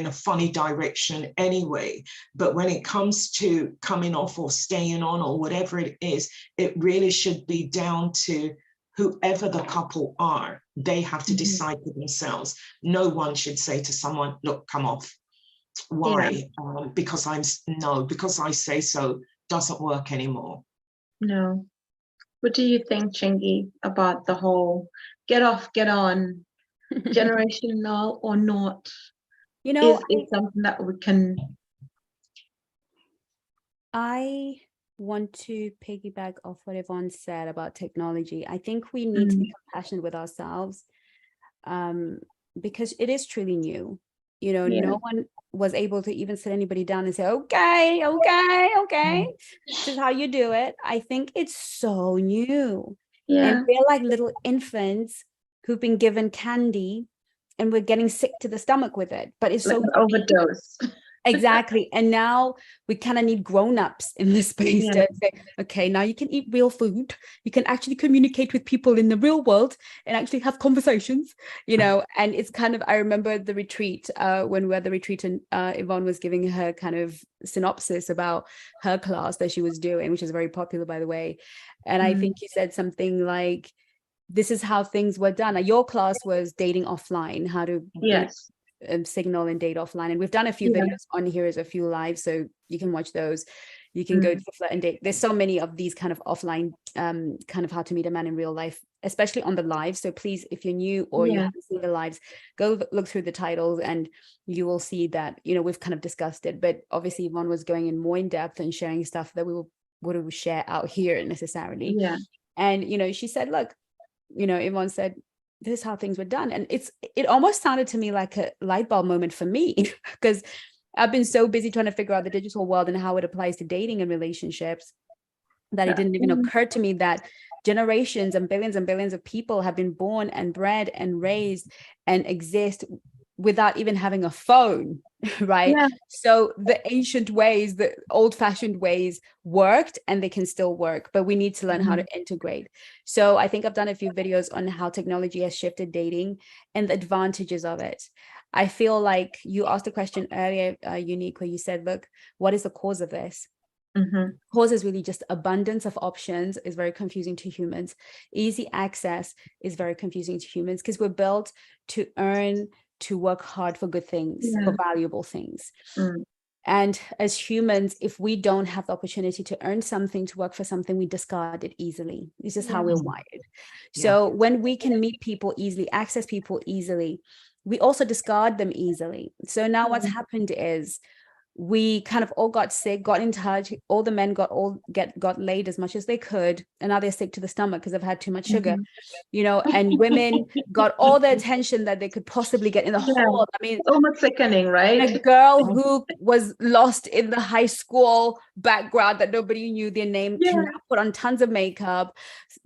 a funny direction anyway. But when it comes to coming off or staying on or whatever it is, it really should be down to whoever the couple are. They have to decide for themselves. No one should say to someone, look, come off. Why? Because I say so doesn't work anymore. No. What do you think, Chengi, about the whole get off, get on, generational or not? Is something that we can... I want to piggyback off what Yvonne said about technology. I think we need to be compassionate with ourselves, because it is truly new. No one was able to even sit anybody down and say, okay, this is how you do it. I think it's so new. And we're like little infants who've been given candy and we're getting sick to the stomach with it, but it's so overdose. Exactly. And now we kind of need grown-ups in this space to say, okay, now you can eat real food. You can actually communicate with people in the real world and actually have conversations, and it's kind of, I remember the retreat, when we were at the retreat and Yvonne was giving her kind of synopsis about her class that she was doing, which is very popular, by the way. And I think you said something like, this is how things were done. Your class was dating offline, how to signal and date offline, and we've done a few videos on here, as a few lives, so you can watch those. You can go to Flirt and Date. There's so many of these kind of offline kind of how to meet a man in real life, especially on the lives. So please, if you're new or you haven't seen the lives, go look through the titles and you will see that we've kind of discussed it. But obviously Yvonne was going in more in depth and sharing stuff that we wouldn't share out here necessarily. And she said, look, Yvonne said, this is how things were done. And it almost sounded to me like a light bulb moment for me, because I've been so busy trying to figure out the digital world and how it applies to dating and relationships that it didn't even occur to me that generations and billions of people have been born and bred and raised and exist without even having a phone, right? So the ancient ways, the old-fashioned ways worked, and they can still work, but we need to learn how to integrate. So I think I've done a few videos on how technology has shifted dating and the advantages of it. I feel like you asked a question earlier, Unique, where you said, look, what is the cause of this? Cause is really just abundance of options is very confusing to humans. Easy access is very confusing to humans, because we're built to earn, to work hard for good things, for valuable things. And as humans, if we don't have the opportunity to earn something, to work for something, we discard it easily. It's just how we're wired. So when we can meet people easily, access people easily, we also discard them easily. So now what's happened is we kind of all got sick, got in touch, all the men got laid as much as they could, and now they're sick to the stomach because they've had too much sugar, you know, and women got all the attention that they could possibly get in the whole. I mean, almost sickening, right? A girl who was lost in the high school background that nobody knew their name, can now put on tons of makeup,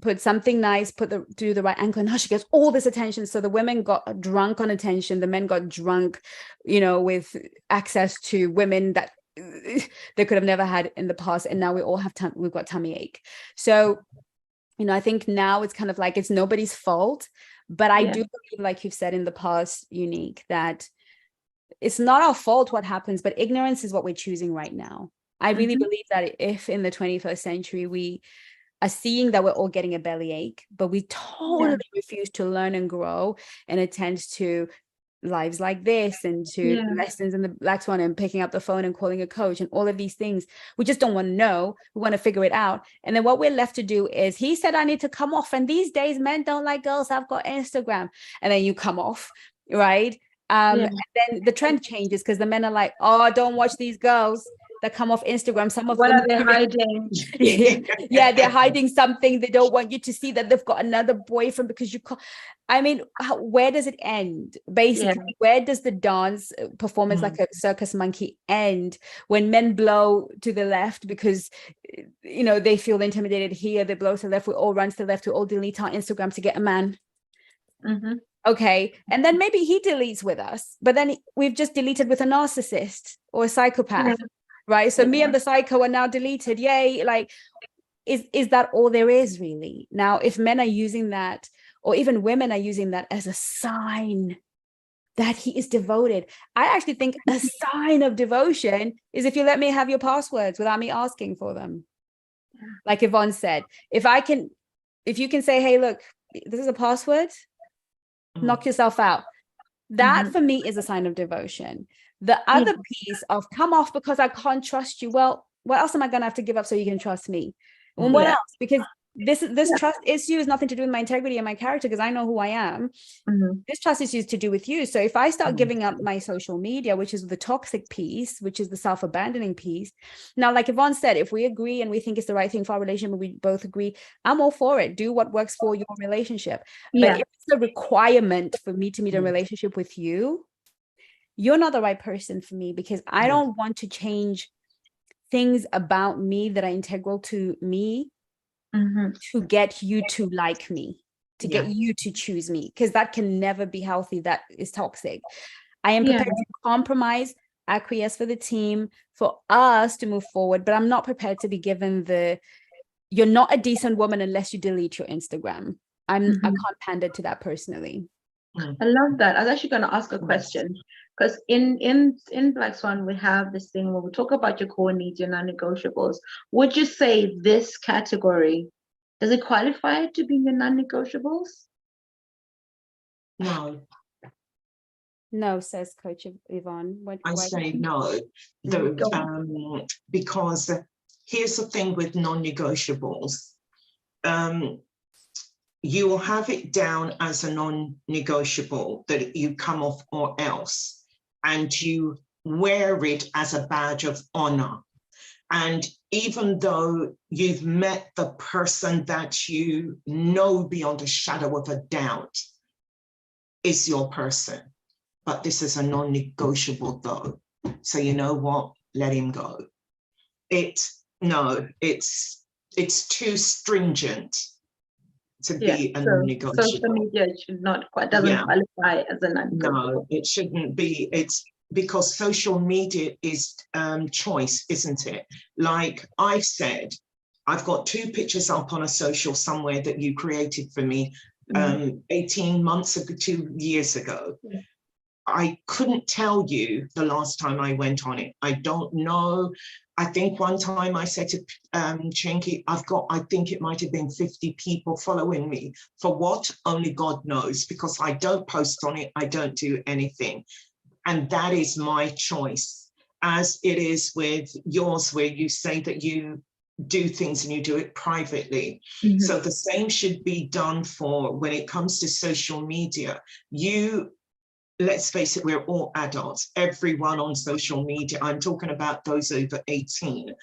put something nice, do the right ankle, and now she gets all this attention. So the women got drunk on attention, the men got drunk, you know, with access to women that they could have never had in the past, and now we all have we've got tummy ache. So, you know, I think now it's kind of like it's nobody's fault, but I do believe, like you've said in the past, Unique, that it's not our fault what happens, but ignorance is what we're choosing right now. I really believe that if in the 21st century we are seeing that we're all getting a bellyache, but we totally refuse to learn and grow and attend to lives like this and to lessons in the Black Swan and picking up the phone and calling a coach and all of these things, we just don't want to know. We want to figure it out. And then what we're left to do is, he said I need to come off, and these days men don't like girls, I've got Instagram, and then you come off, right? And then the trend changes because the men are like, oh, don't watch these girls that come off Instagram. Some of what them are they hiding? They're hiding something. They don't want you to see that they've got another boyfriend because you can't. I mean, where does it end? Basically, where does the dance performance like a circus monkey end when men blow to the left because, you know, they feel intimidated here, they blow to the left, we all run to the left, we all delete our Instagram to get a man. Okay, and then maybe he deletes with us, but then we've just deleted with a narcissist or a psychopath, right? So me and the psycho are now deleted. Yay! Like, is that all there is really? Now, if men are using that, or even women are using that as a sign that he is devoted, I actually think a sign of devotion is if you let me have your passwords without me asking for them. Like Yvonne said, if you can say, hey, look, this is a password, knock yourself out. That for me is a sign of devotion. The other piece of come off because I can't trust you. Well, what else am I going to have to give up so you can trust me? And what else? Because this trust issue is nothing to do with my integrity and my character, because I know who I am. This trust issue is to do with you. So if I start giving up my social media, which is the toxic piece, which is the self-abandoning piece. Now, like Yvonne said, if we agree and we think it's the right thing for our relationship, we both agree, I'm all for it. Do what works for your relationship. But if it's a requirement for me to meet a relationship with you, you're not the right person for me, because I don't want to change things about me that are integral to me to get you to like me, to get you to choose me, because that can never be healthy. That is toxic. I am prepared to compromise, acquiesce for the team, for us to move forward, but I'm not prepared to be given you're not a decent woman unless you delete your Instagram. I can't pander to that personally. I love that. I was actually going to ask a question, because in Black Swan we have this thing where we talk about your core needs, your non-negotiables. Would you say this category, does it qualify to be your non-negotiables? No, says Coach Yvonne. I say no, because here's the thing with non-negotiables. You will have it down as a non-negotiable that you come off or else, and you wear it as a badge of honor. And even though you've met the person that you know beyond a shadow of a doubt is your person, but this is a non-negotiable though. So you know what? Let him go. It's too stringent to be a non-negotiable. Social media doesn't qualify as a non-negotiable. No, it shouldn't be. It's because social media is choice, isn't it? Like I've said, I've got 2 pictures up on a social somewhere that you created for me 18 months ago, 2 years ago. I couldn't tell you the last time I went on it. I don't know. I think one time I said to Chengi, I think it might have been 50 people following me. For what? Only God knows, because I don't post on it. I don't do anything. And that is my choice, as it is with yours, where you say that you do things and you do it privately. So the same should be done for when it comes to social media. You let's face it, we're all adults. Everyone on social media, I'm talking about those over 18,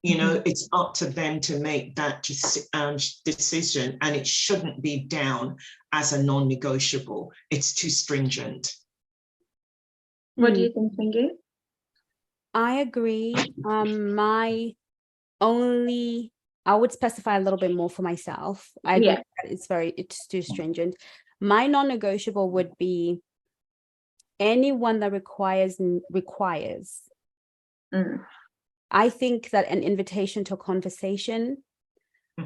you know, it's up to them to make that decision, and it shouldn't be down as a non-negotiable. It's too stringent. What do you think, Chengi? I agree. I would specify a little bit more for myself. I agree that it's too stringent. My non-negotiable would be anyone that requires. I think that an invitation to a conversation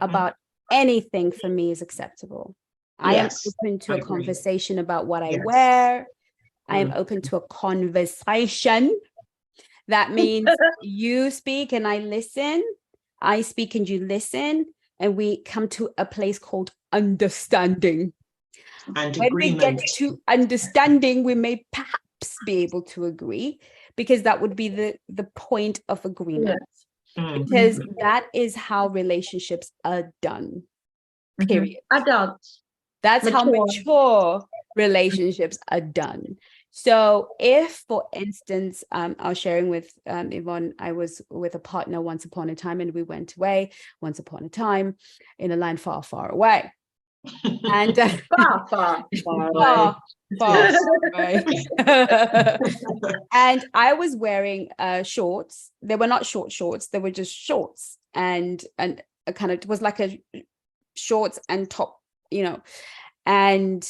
about anything for me is acceptable. I am open to a conversation about what I wear. I am open to a conversation. That means you speak and I listen. I speak and you listen. And we come to a place called understanding. And when we get to understanding, we may perhaps be able to agree, because that would be the point of agreement. Because that is how relationships are done. Period. Adults. That's how mature relationships are done. So if, for instance, I was sharing with Yvonne, I was with a partner once upon a time, and we went away once upon a time in a land far, far away. And far away. And I was wearing shorts. They were not shorts. They were just shorts, and a kind of, it was like a shorts and top, you know. And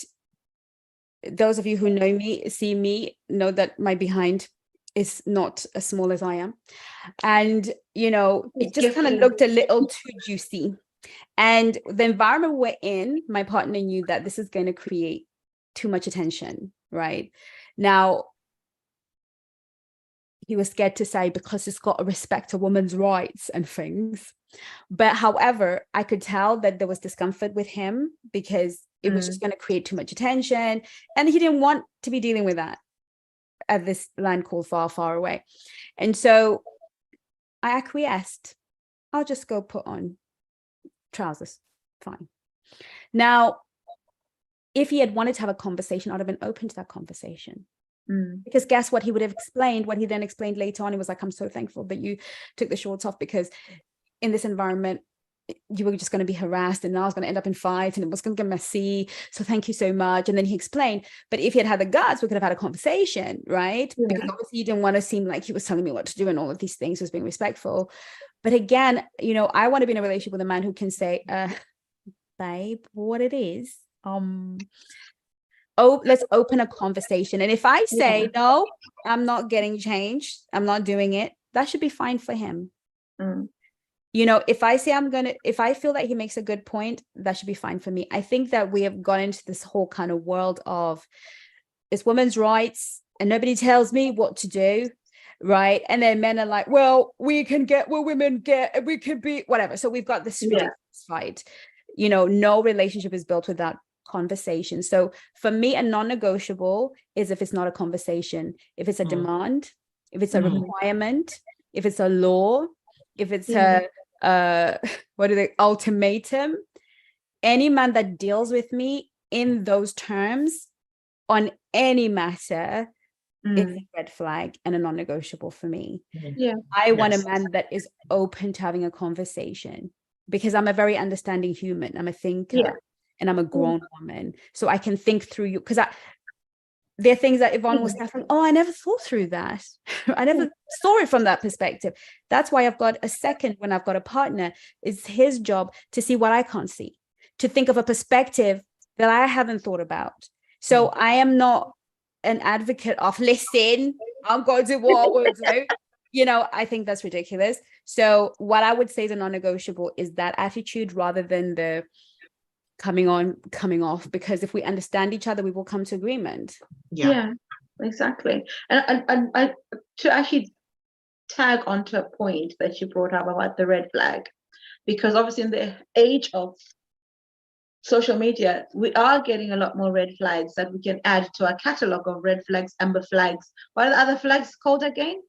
those of you who know me, see me, know that my behind is not as small as I am. And, you know, it just kind of looked a little too juicy. And the environment we're in, my partner knew that this is going to create too much attention, right? Now, he was scared to say, because it's got to respect a woman's rights and things. But however, I could tell that there was discomfort with him, because it was just going to create too much attention. And he didn't want to be dealing with that at this land called far, far away. And so I acquiesced. I'll just go put on trousers. Fine. Now, if he had wanted to have a conversation, I'd have been open to that conversation. Because guess what? He would have explained what he then explained later on. He was like, I'm so thankful that you took the shorts off, because in this environment, you were just going to be harassed, and I was going to end up in fights, and it was going to get messy. So thank you so much. And then he explained, but if he had had the guts, we could have had a conversation, right? Because obviously he didn't want to seem like he was telling me what to do and all of these things, was being respectful. But again, you know, I want to be in a relationship with a man who can say, babe, what it is, let's open a conversation. And if I say, no, I'm not getting changed, I'm not doing it, that should be fine for him. You know, if I say if I feel that he makes a good point, that should be fine for me. I think that we have gone into this whole kind of world of, it's women's rights and nobody tells me what to do, right? And then men are like, well, we can be whatever. So we've got this fight. You know, no relationship is built without conversation. So for me, a non-negotiable is if it's not a conversation, if it's a demand, if it's a requirement, if it's a law, if it's ultimatum. Any man that deals with me in those terms on any matter is a red flag and a non-negotiable for me. I want a man that is open to having a conversation, because I'm a very understanding human. I'm a thinker and I'm a grown woman. So I can think through you, because there are things that Yvonne was saying, I never thought through that. I never saw it from that perspective. That's why I've got a second, when I've got a partner, it's his job to see what I can't see, to think of a perspective that I haven't thought about. So I am not an advocate of, listen, I'm going to do what I want to do. You know, I think that's ridiculous. So what I would say is a non-negotiable is that attitude, rather than the coming on, coming off, because if we understand each other, we will come to agreement. Exactly. And I, to actually tag onto a point that you brought up about the red flag, because obviously in the age of social media, we are getting a lot more red flags that we can add to our catalog of red flags, amber flags. What are the other flags called again?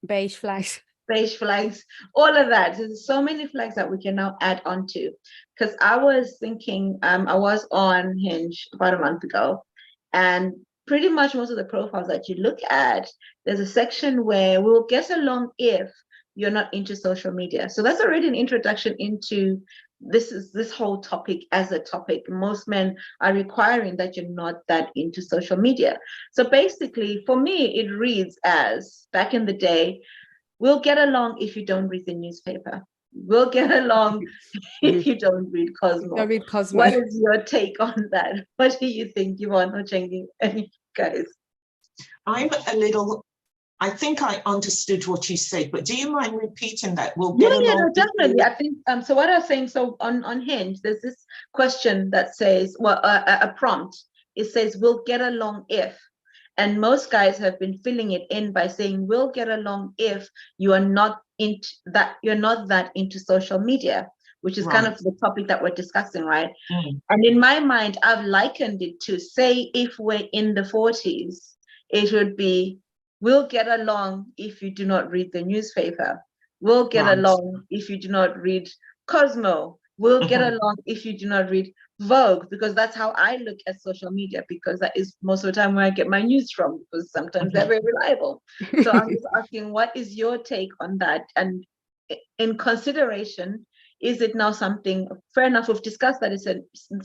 Beige flags. Beige flags, all of that. There's so many flags that we can now add on to. Because I was thinking, I was on Hinge about a month ago, and pretty much most of the profiles that you look at, there's a section where we'll get along if you're not into social media. So that's already an introduction into this whole topic as a topic. Most men are requiring that you're not that into social media. So basically, for me, it reads as, back in the day, we'll get along if you don't read the newspaper. We'll get along if you don't read Cosmo. Don't read Cosmo. What is your take on that? What do you think, Yvonne or Chengi? Any guys? I think I understood what you said, but do you mind repeating that? We'll get along. No, definitely. I think so. What I was saying, so on Hinge, there's this question that says, well, a prompt. It says, "We'll get along if," and most guys have been filling it in by saying, "We'll get along if you are not into that. You're not that into social media," which is kind of the topic that we're discussing, right? And in my mind, I've likened it to, say, if we're in the 40s, it would be, we'll get along if you do not read the newspaper. We'll get along if you do not read Cosmo. We'll get along if you do not read Vogue, because that's how I look at social media, because that is most of the time where I get my news from, because sometimes they're very reliable. So I'm just asking, what is your take on that? And in consideration, is it now something, fair enough, we've discussed that it's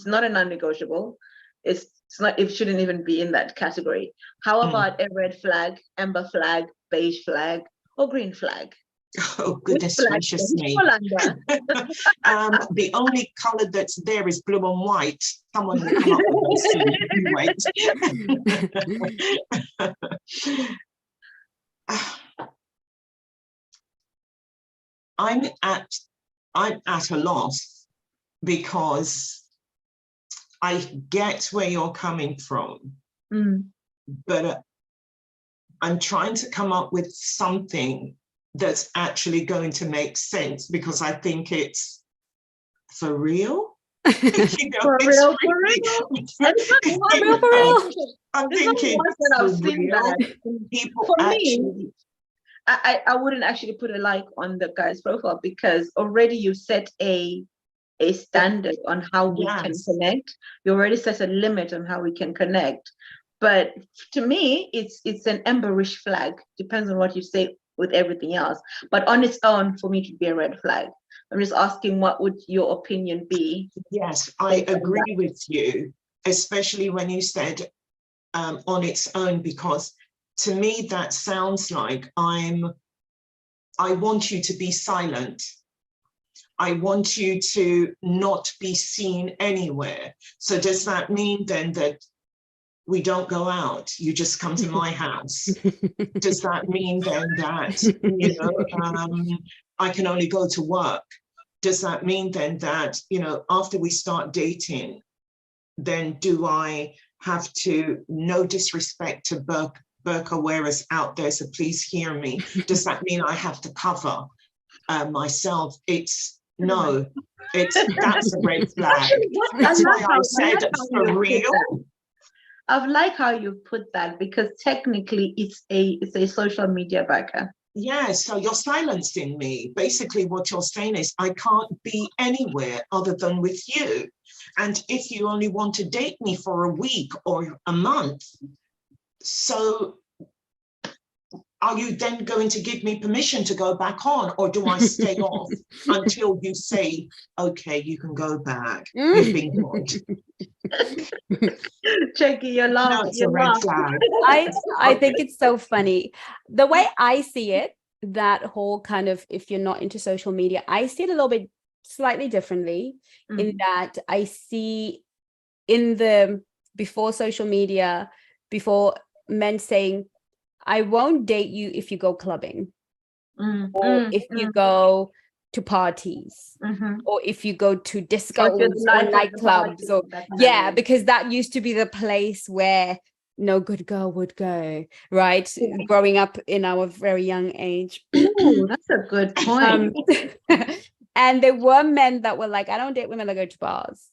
not a non-negotiable. It's not, it shouldn't even be in that category. How about a red flag, amber flag, beige flag, or green flag? Oh, goodness gracious me. The only color that's there is blue and white. Someone will come up with those soon. I'm at a loss, because I get where you're coming from, but I'm trying to come up with something that's actually going to make sense, because I think it's for real. You know, for real. I'm thinking people actually. I wouldn't actually put a like on the guy's profile, because already you set a standard on how we can connect. You already set a limit on how we can connect. But to me, it's an amberish flag. Depends on what you say with everything else. But on its own, for me, to be a red flag. I'm just asking, what would your opinion be? Yes, I agree with you, especially when you said on its own, because to me that sounds like I want you to be silent. I want you to not be seen anywhere. So does that mean then that we don't go out? You just come to my house? Does that mean then that, you know, I can only go to work? Does that mean then that, you know, after we start dating, then do I have to, no disrespect to burqa wearers out there, so please hear me, does that mean I have to cover myself? No, that's a red flag. That's why I said for real. I like how you put that, because technically it's a social media burqa. Yeah, so you're silencing me. Basically what you're saying is I can't be anywhere other than with you. And if you only want to date me for a week or a month, so are you then going to give me permission to go back on, or do I stay off until you say, okay, you can go back? You've been good. Chengi, you're laughing. No, it's a red flag. I think it's so funny. The way I see it, that whole kind of, if you're not into social media, I see it a little bit slightly differently, in that I see in the before social media, before men saying, I won't date you if you go clubbing, or if you go to parties, or if you go to discos or nightclubs, or because that used to be the place where no good girl would go, right? Growing up in our very young age. Ooh, that's a good point. And there were men that were like, I don't date women that go to bars.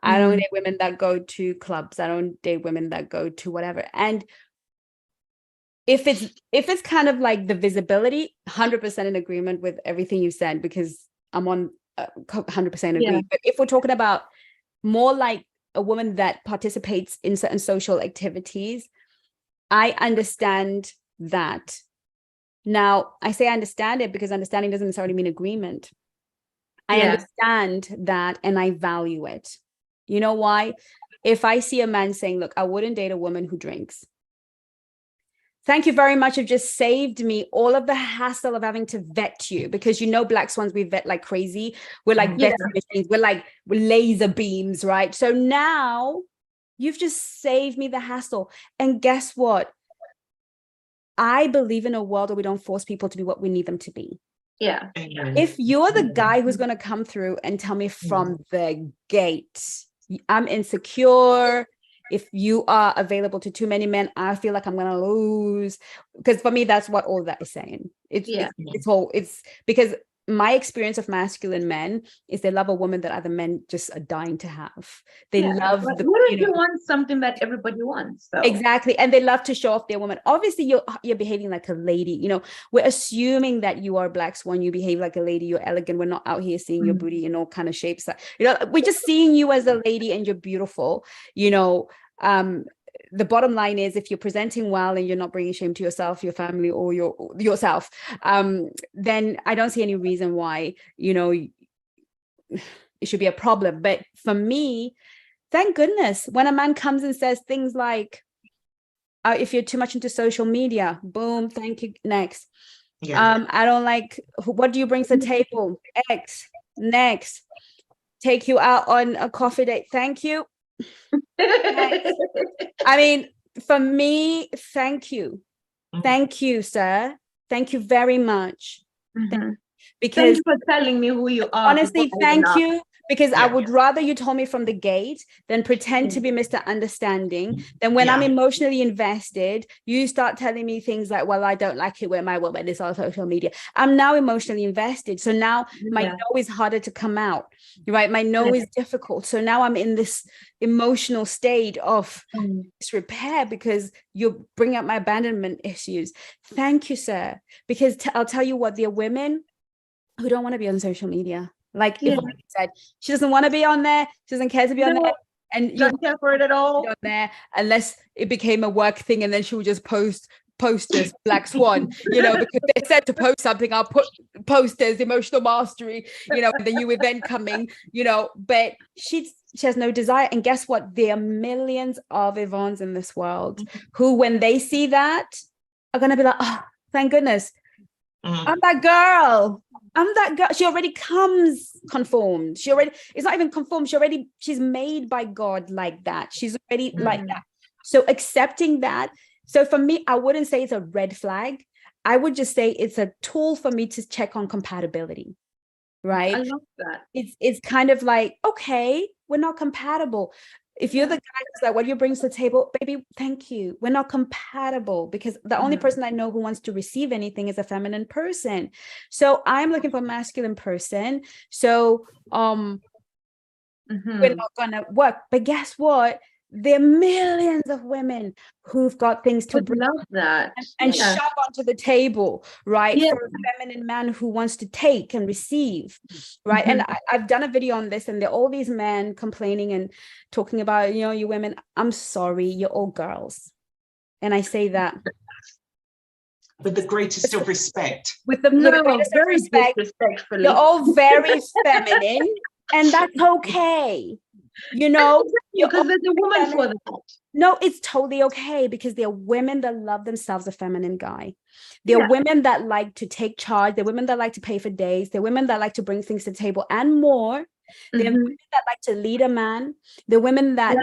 I don't date women that go to clubs. I don't date women that go to whatever. And if it's kind of like the visibility, 100% in agreement with everything you said, because I'm on 100% agree. But if we're talking about more like a woman that participates in certain social activities, I understand that. Now, I say I understand it because understanding doesn't necessarily mean agreement. I understand that and I value it. You know why? If I see a man saying, look, I wouldn't date a woman who drinks. Thank you very much. You've just saved me all of the hassle of having to vet you, because Black Swans, we vet like crazy. We're like vetting machines. We're laser beams, right? So now you've just saved me the hassle. And guess what? I believe in a world where we don't force people to be what we need them to be. Yeah. If you're the guy who's going to come through and tell me from the gate, I'm insecure, if you are available to too many men, I feel like I'm going to lose. Because for me, that's what all that is saying. It's because my experience of masculine men is they love a woman that other men just are dying to have. They love the, what if you want something that everybody wants? So. Exactly. And they love to show off their woman. Obviously, you're behaving like a lady. We're assuming that you are Black Swan, you behave like a lady, you're elegant. We're not out here seeing your booty in all kind of shapes. We're just seeing you as a lady and you're beautiful. The bottom line is, if you're presenting well and you're not bringing shame to yourself, your family, or yourself, then I don't see any reason why, it should be a problem. But for me, thank goodness, when a man comes and says things like, if you're too much into social media, boom, thank you, next. I don't like, what do you bring to the table? Next. Take you out on a coffee date, thank you. I mean, for me, thank you, sir. Thank you very much. Because thank you for telling me who you are. Honestly, thank you. Because I would rather you told me from the gate than pretend to be Mr. Understanding. Then when I'm emotionally invested, you start telling me things like, well, I don't like it when my woman is on social media. I'm now emotionally invested. So now my no is harder to come out, right? My no is difficult. So now I'm in this emotional state of disrepair because you bring up my abandonment issues. Thank you, sir. Because I'll tell you what, there are women who don't want to be on social media. Like Yvonne said, she doesn't want to be on there. She doesn't care to be on there. And you don't care for it at all. On there unless it became a work thing, and then she would just post posters, Black Swan, because they said to post something, I'll put posters, emotional mastery, and then you event coming, but she has no desire. And guess what? There are millions of Yvonnes in this world who, when they see that, are going to be like, oh, thank goodness. I'm that girl. She already comes conformed. It's not even conformed. She's made by God like that. She's already like that. So accepting that. So for me, I wouldn't say it's a red flag. I would just say it's a tool for me to check on compatibility. Right? I love that. It's kind of like, okay, we're not compatible. If you're the guy who's like, what do you bring to the table? Baby, thank you. We're not compatible, because the only person I know who wants to receive anything is a feminine person. So I'm looking for a masculine person. So we're not gonna work. But guess what? There are millions of women who've got things to bring and shove onto the table, right? For a feminine man who wants to take and receive, right? And I've done a video on this, and there are all these men complaining and talking about, you women, I'm sorry, you're all girls. And I say that with the greatest of respect. With the greatest of respect, you're all very feminine, and that's okay. Because there's a woman for that. No, it's totally okay, because there are women that love themselves a feminine guy. There are women that like to take charge. There are women that like to pay for days. There are women that like to bring things to the table and more. There are women that like to lead a man. There are women that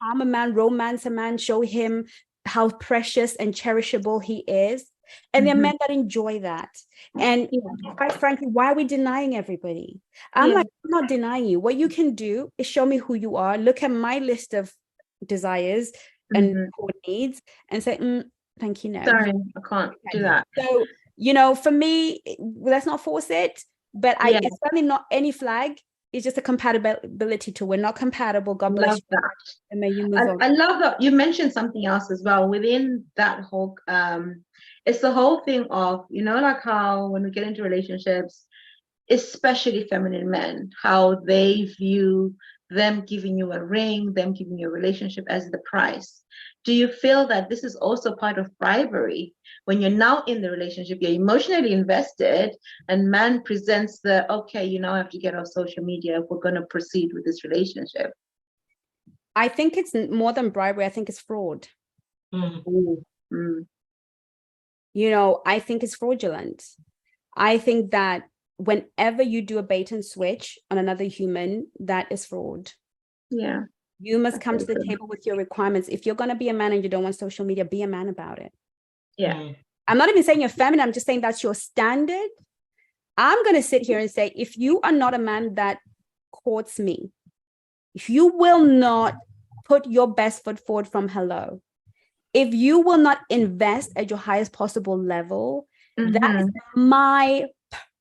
calm a man, romance a man, show him how precious and cherishable he is. And there are men that enjoy that. And quite frankly, why are we denying everybody? I'm not denying you. What you can do is show me who you are. Look at my list of desires and needs and say, thank you, no. Sorry, I can't do that. So, for me, let's not force it. But it's certainly not any flag. It's just a compatibility tool. We're not compatible. God bless you. That. And may you move on. I love that you mentioned something else as well within that whole it's the whole thing of, like how when we get into relationships, especially feminine men, how they view them giving you a ring, them giving you a relationship as the price. Do you feel that this is also part of bribery? When you're now in the relationship, you're emotionally invested, and man presents the, okay, you now have to get off social media if we're going to proceed with this relationship. I think it's more than bribery. I think it's fraud. Mm. You know, I think it's fraudulent. I think that whenever you do a bait and switch on another human, that is fraud. Yeah. You must come to the table with your requirements. If you're going to be a man and you don't want social media, be a man about it. Yeah. I'm not even saying you're feminine. I'm just saying that's your standard. I'm going to sit here and say, if you are not a man that courts me, if you will not put your best foot forward from hello, if you will not invest at your highest possible level, that is my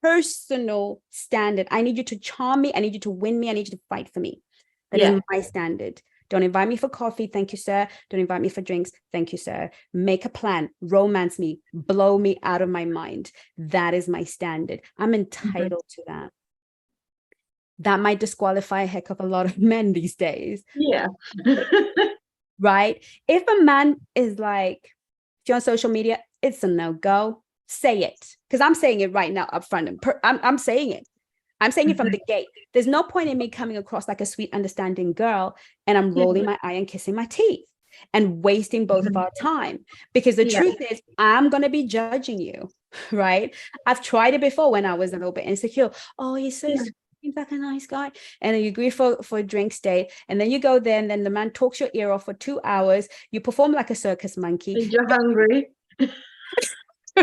personal standard. I need you to charm me. I need you to win me. I need you to fight for me. That is my standard. Don't invite me for coffee. Thank you, sir. Don't invite me for drinks. Thank you, sir. Make a plan. Romance me. Blow me out of my mind. That is my standard. I'm entitled to that. That might disqualify a heck of a lot of men these days. Yeah. Right? If a man is like, if you're on social media, it's a no-go, say it. Because I'm saying it right now up front. I'm saying it. I'm saying it from the gate. There's no point in me coming across like a sweet, understanding girl and I'm rolling my eye and kissing my teeth and wasting both of our time. Because the truth is, I'm going to be judging you, right? I've tried it before when I was a little bit insecure. Oh, he's so sweet. Seems like a nice guy. And then you agree for a drinks date. And then you go there and then the man talks your ear off for 2 hours. You perform like a circus monkey. And you're hungry.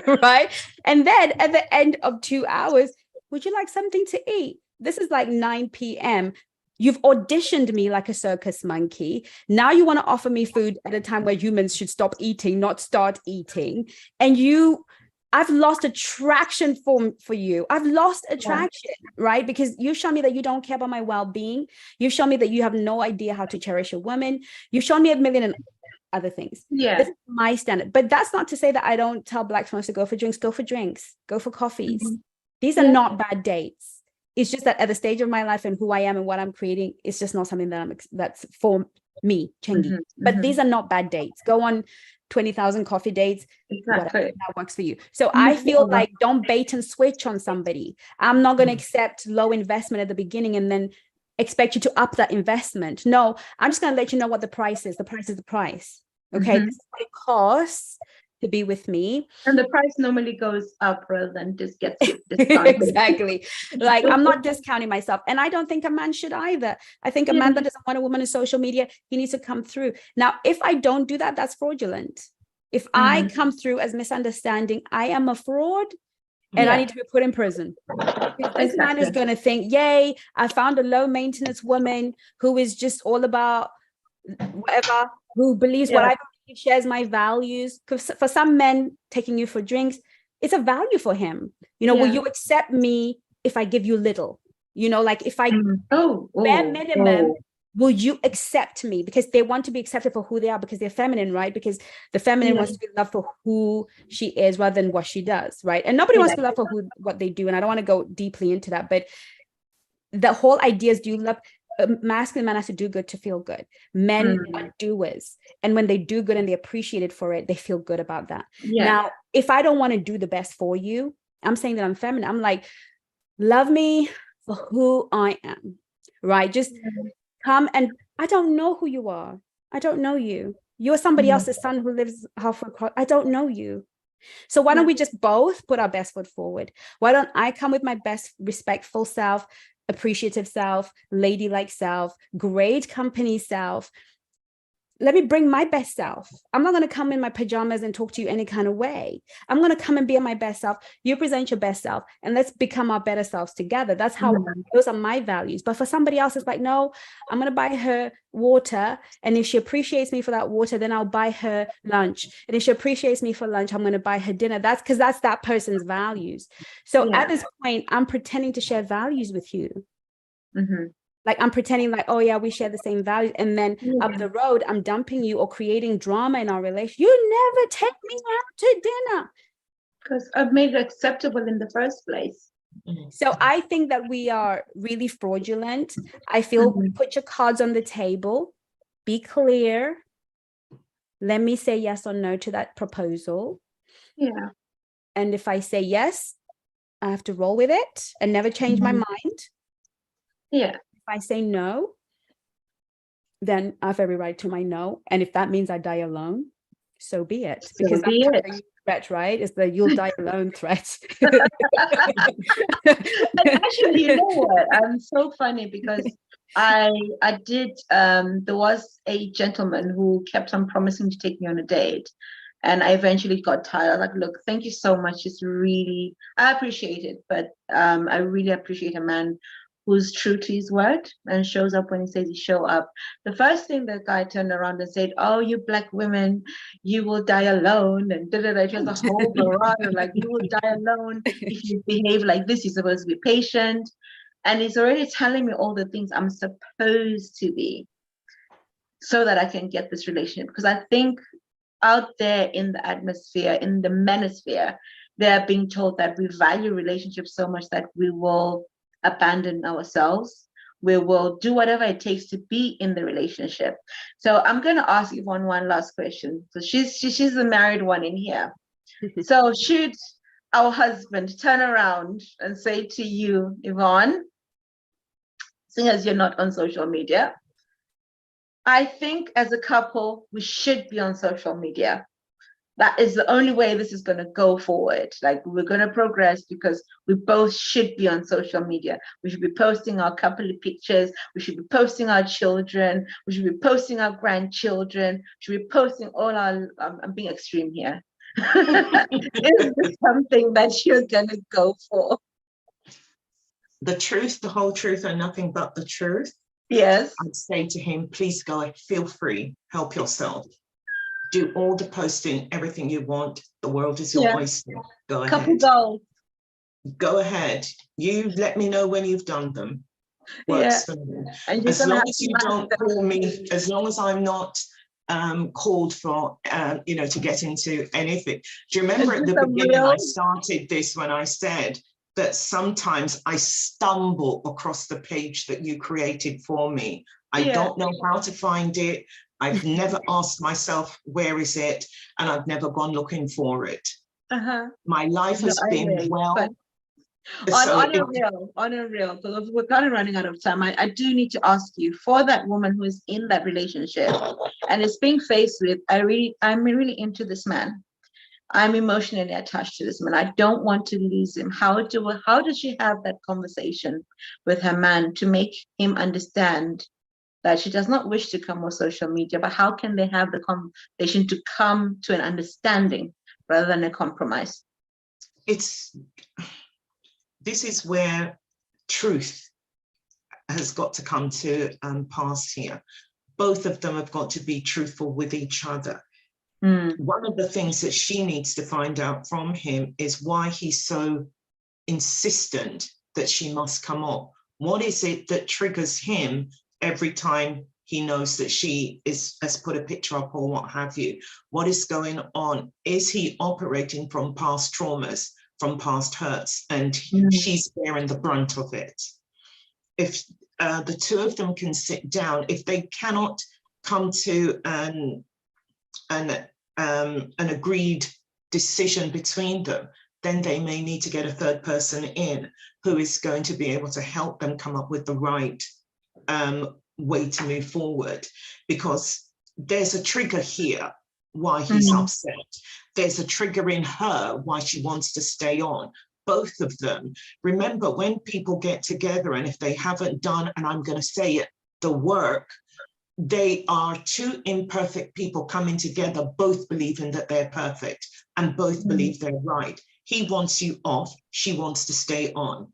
Right? And then at the end of 2 hours, would you like something to eat? This is like 9 p.m. You've auditioned me like a circus monkey. Now you want to offer me food at a time where humans should stop eating, not start eating. And I've lost attraction for you. I've lost attraction, right? Because you show me that you don't care about my well-being. You show me that you have no idea how to cherish a woman. You've shown me a million and other things. Yeah. This is my standard. But that's not to say that I don't tell Black folks to go for drinks, go for coffees. These are not bad dates. It's just that at the stage of my life and who I am and what I'm creating, it's just not something that's for me, Chengi. But these are not bad dates. Go on 20,000 coffee dates, whatever that works for you. So I feel like don't bait and switch on somebody. I'm not going to accept low investment at the beginning and then expect you to up that investment. No, I'm just going to let you know what the price is. The price is the price. Okay, this is what it costs to be with me. And the price normally goes up rather than just gets discounted. Exactly. Like I'm not discounting myself. And I don't think a man should either. I think a man that doesn't want a woman on social media, he needs to come through. Now, if I don't do that, that's fraudulent. If I come through as misunderstanding, I am a fraud and I need to be put in prison. This man is going to think, yay, I found a low maintenance woman who is just all about whatever, who believes what I believe, shares my values. Because for some men, taking you for drinks, it's a value for him. You know, will you accept me if I give you little? You know, like if I bare minimum, will you accept me? Because they want to be accepted for who they are because they're feminine, right? Because the feminine wants to be loved for who she is rather than what she does, right? And nobody wants to be loved for what they do. And I don't want to go deeply into that, but the whole idea is, do you love masculine man has to do good to feel good. Men are doers. And when they do good and they appreciate it for it, they feel good about that. Now, if I don't want to do the best for you, I'm saying that I'm feminine. I'm like, love me for who I am, right? Just come, and I don't know who you are. I don't know you. You're somebody else's son who lives halfway across. I don't know you. So why don't we just both put our best foot forward? Why don't I come with my best respectful self, appreciative self, ladylike self, great company self? Let me bring my best self. I'm not going to come in my pajamas and talk to you any kind of way. I'm going to come and be my best self. You present your best self and let's become our better selves together. That's how, those are my values. But for somebody else, it's like, no, I'm going to buy her water. And if she appreciates me for that water, then I'll buy her lunch. And if she appreciates me for lunch, I'm going to buy her dinner. That's because that's that person's values. So at this point, I'm pretending to share values with you. Like I'm pretending like, oh yeah, we share the same values. And then up the road, I'm dumping you or creating drama in our relationship. You never take me out to dinner. Because I've made it acceptable in the first place. So I think that we are really fraudulent. I feel put your cards on the table, be clear. Let me say yes or no to that proposal. Yeah. And if I say yes, I have to roll with it and never change my mind. Yeah. If I say no, then I have every right to my no. And if that means I die alone, so be it. So because be that's it. the threat, right? It's the you'll die alone threat. And actually, you know what? I'm so funny because I did there was a gentleman who kept on promising to take me on a date, and I eventually got tired. I was like, look, thank you so much. It's really, I appreciate it, but I really appreciate a man who's true to his word and shows up when he says he show up. The first thing the guy turned around and said, oh, you black women, you will die alone, and it was a whole barrage, like, you will die alone if you behave like this, you're supposed to be patient. And he's already telling me all the things I'm supposed to be so that I can get this relationship. Because I think out there in the atmosphere, in the manosphere, they are being told that we value relationships so much that we will abandon ourselves. We will do whatever it takes to be in the relationship. So I'm going to ask Yvonne one last question. So she's the married one in here. So should our husband turn around and say to you, Yvonne, seeing as you're not on social media, I think as a couple, we should be on social media. That is the only way this is going to go forward. Like, we're going to progress because we both should be on social media. We should be posting our couple of pictures. We should be posting our children. We should be posting our grandchildren. We should be posting all our, I'm being extreme here. Is this something that you're going to go for? The truth, the whole truth, and nothing but the truth. Yes. I'd say to him, please go, feel free, help yourself. Do all the posting, everything you want. The world is your oyster. Go ahead. Couple goals. Go ahead. You let me know when you've done them. Works for me. As long as you don't call me, as long as I'm not called for, to get into anything. Do you remember at the beginning, I started this when I said that sometimes I stumble across the page that you created for me. I don't know how to find it. I've never asked myself, where is it? And I've never gone looking for it. My life has been well. On a real, because we're kind of running out of time. I do need to ask you, for that woman who is in that relationship and is being faced with, I'm really into this man. I'm emotionally attached to this man. I don't want to lose him. How does she have that conversation with her man to make him understand that she does not wish to come on social media, but how can they have the conversation to come to an understanding rather than a compromise? This is where truth has got to come to pass here. Both of them have got to be truthful with each other. One of the things that she needs to find out from him is why he's so insistent that she must come up. What is it that triggers him every time he knows that she has put a picture up or what have you? What is going on? Is he operating from past traumas, from past hurts, and she's bearing the brunt of it? If the two of them can sit down, if they cannot come to an agreed decision between them, then they may need to get a third person in who is going to be able to help them come up with the right way to move forward, because there's a trigger here why he's upset. There's a trigger in her why she wants to stay on. Both of them. Remember, when people get together, and if they haven't done, and I'm going to say it, the work, they are two imperfect people coming together, both believing that they're perfect and both believe they're right. He wants you off, she wants to stay on.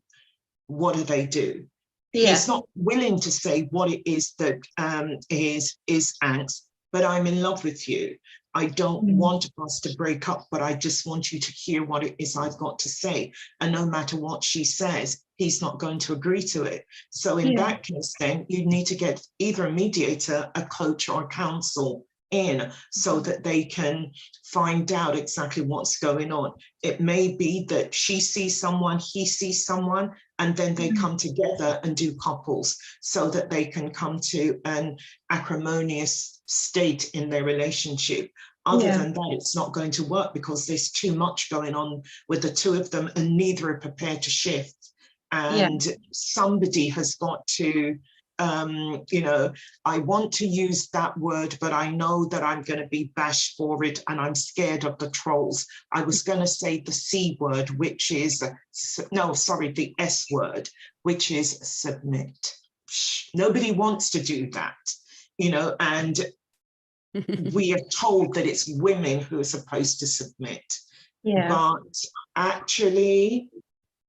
What do? He's not willing to say what it is that is angst, but I'm in love with you. I don't want us to break up, but I just want you to hear what it is I've got to say. And no matter what she says, he's not going to agree to it. So in that case, then you need to get either a mediator, a coach, or a counsel in so that they can find out exactly what's going on. It may be that she sees someone, he sees someone, and then they come together and do couples so that they can come to an acrimonious state in their relationship. Other than that, it's not going to work because there's too much going on with the two of them and neither are prepared to shift. And somebody has got to, you know, I want to use that word, but I know that I'm going to be bashed for it and I'm scared of the trolls. I was going to say the C word, which is, no, sorry, the S word, which is submit. Nobody wants to do that, you know, and we are told that it's women who are supposed to submit. But actually,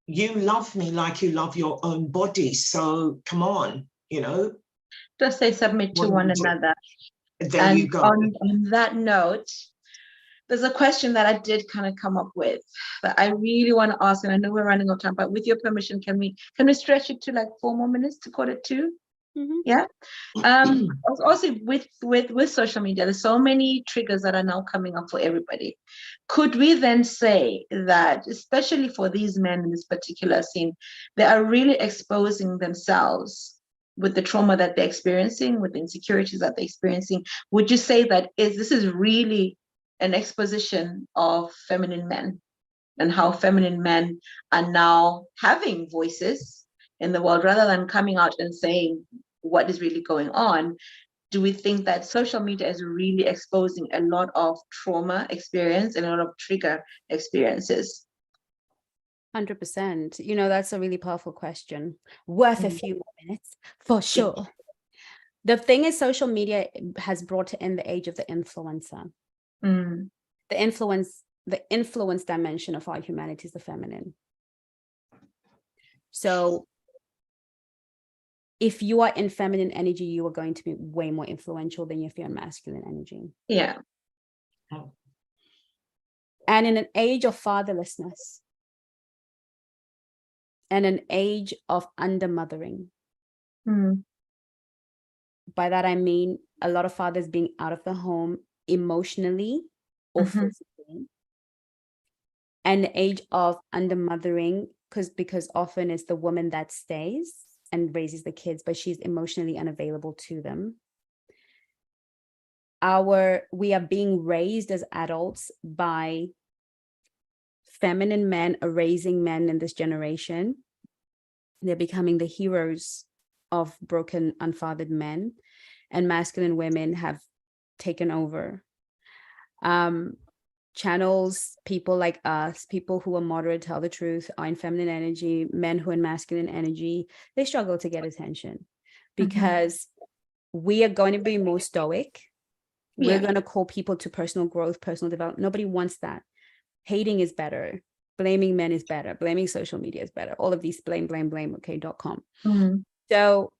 you love me like you love your own body. So come on, you know. Just say submit to one another. There you go. On that note, there's a question that I did kind of come up with that I really want to ask, and I know we're running out of time, but with your permission, can we stretch it to like 4 more minutes to 1:45? Yeah. Also with social media, there's so many triggers that are now coming up for everybody. Could we then say that, especially for these men in this particular scene, they are really exposing themselves with the trauma that they're experiencing, with the insecurities that they're experiencing? Would you say that this is really an exposition of feminine men and how feminine men are now having voices in the world rather than coming out and saying what is really going on? Do we think that social media is really exposing a lot of trauma experience and a lot of trigger experiences? 100%. You know, that's a really powerful question. Worth a few more minutes for sure. The thing is, social media has brought in the age of the influencer. The influence dimension of our humanity is the feminine. So if you are in feminine energy, you are going to be way more influential than if you're in masculine energy. Yeah. And in an age of fatherlessness and an age of undermothering, by that I mean a lot of fathers being out of the home emotionally or physically, and the age of undermothering, because often it's the woman that stays and raises the kids, but she's emotionally unavailable to them. We are being raised as adults by feminine men, raising men in this generation. They're becoming the heroes of broken, unfathered men, and masculine women have taken over. Channels, people like us, people who are moderate, tell the truth, are in feminine energy. Men who are in masculine energy, they struggle to get attention because we are going to be more stoic. We're going to call people to personal growth, personal development. Nobody wants that. Hating is better. Blaming men is better. Blaming social media is better. All of these blame, okay, .com. So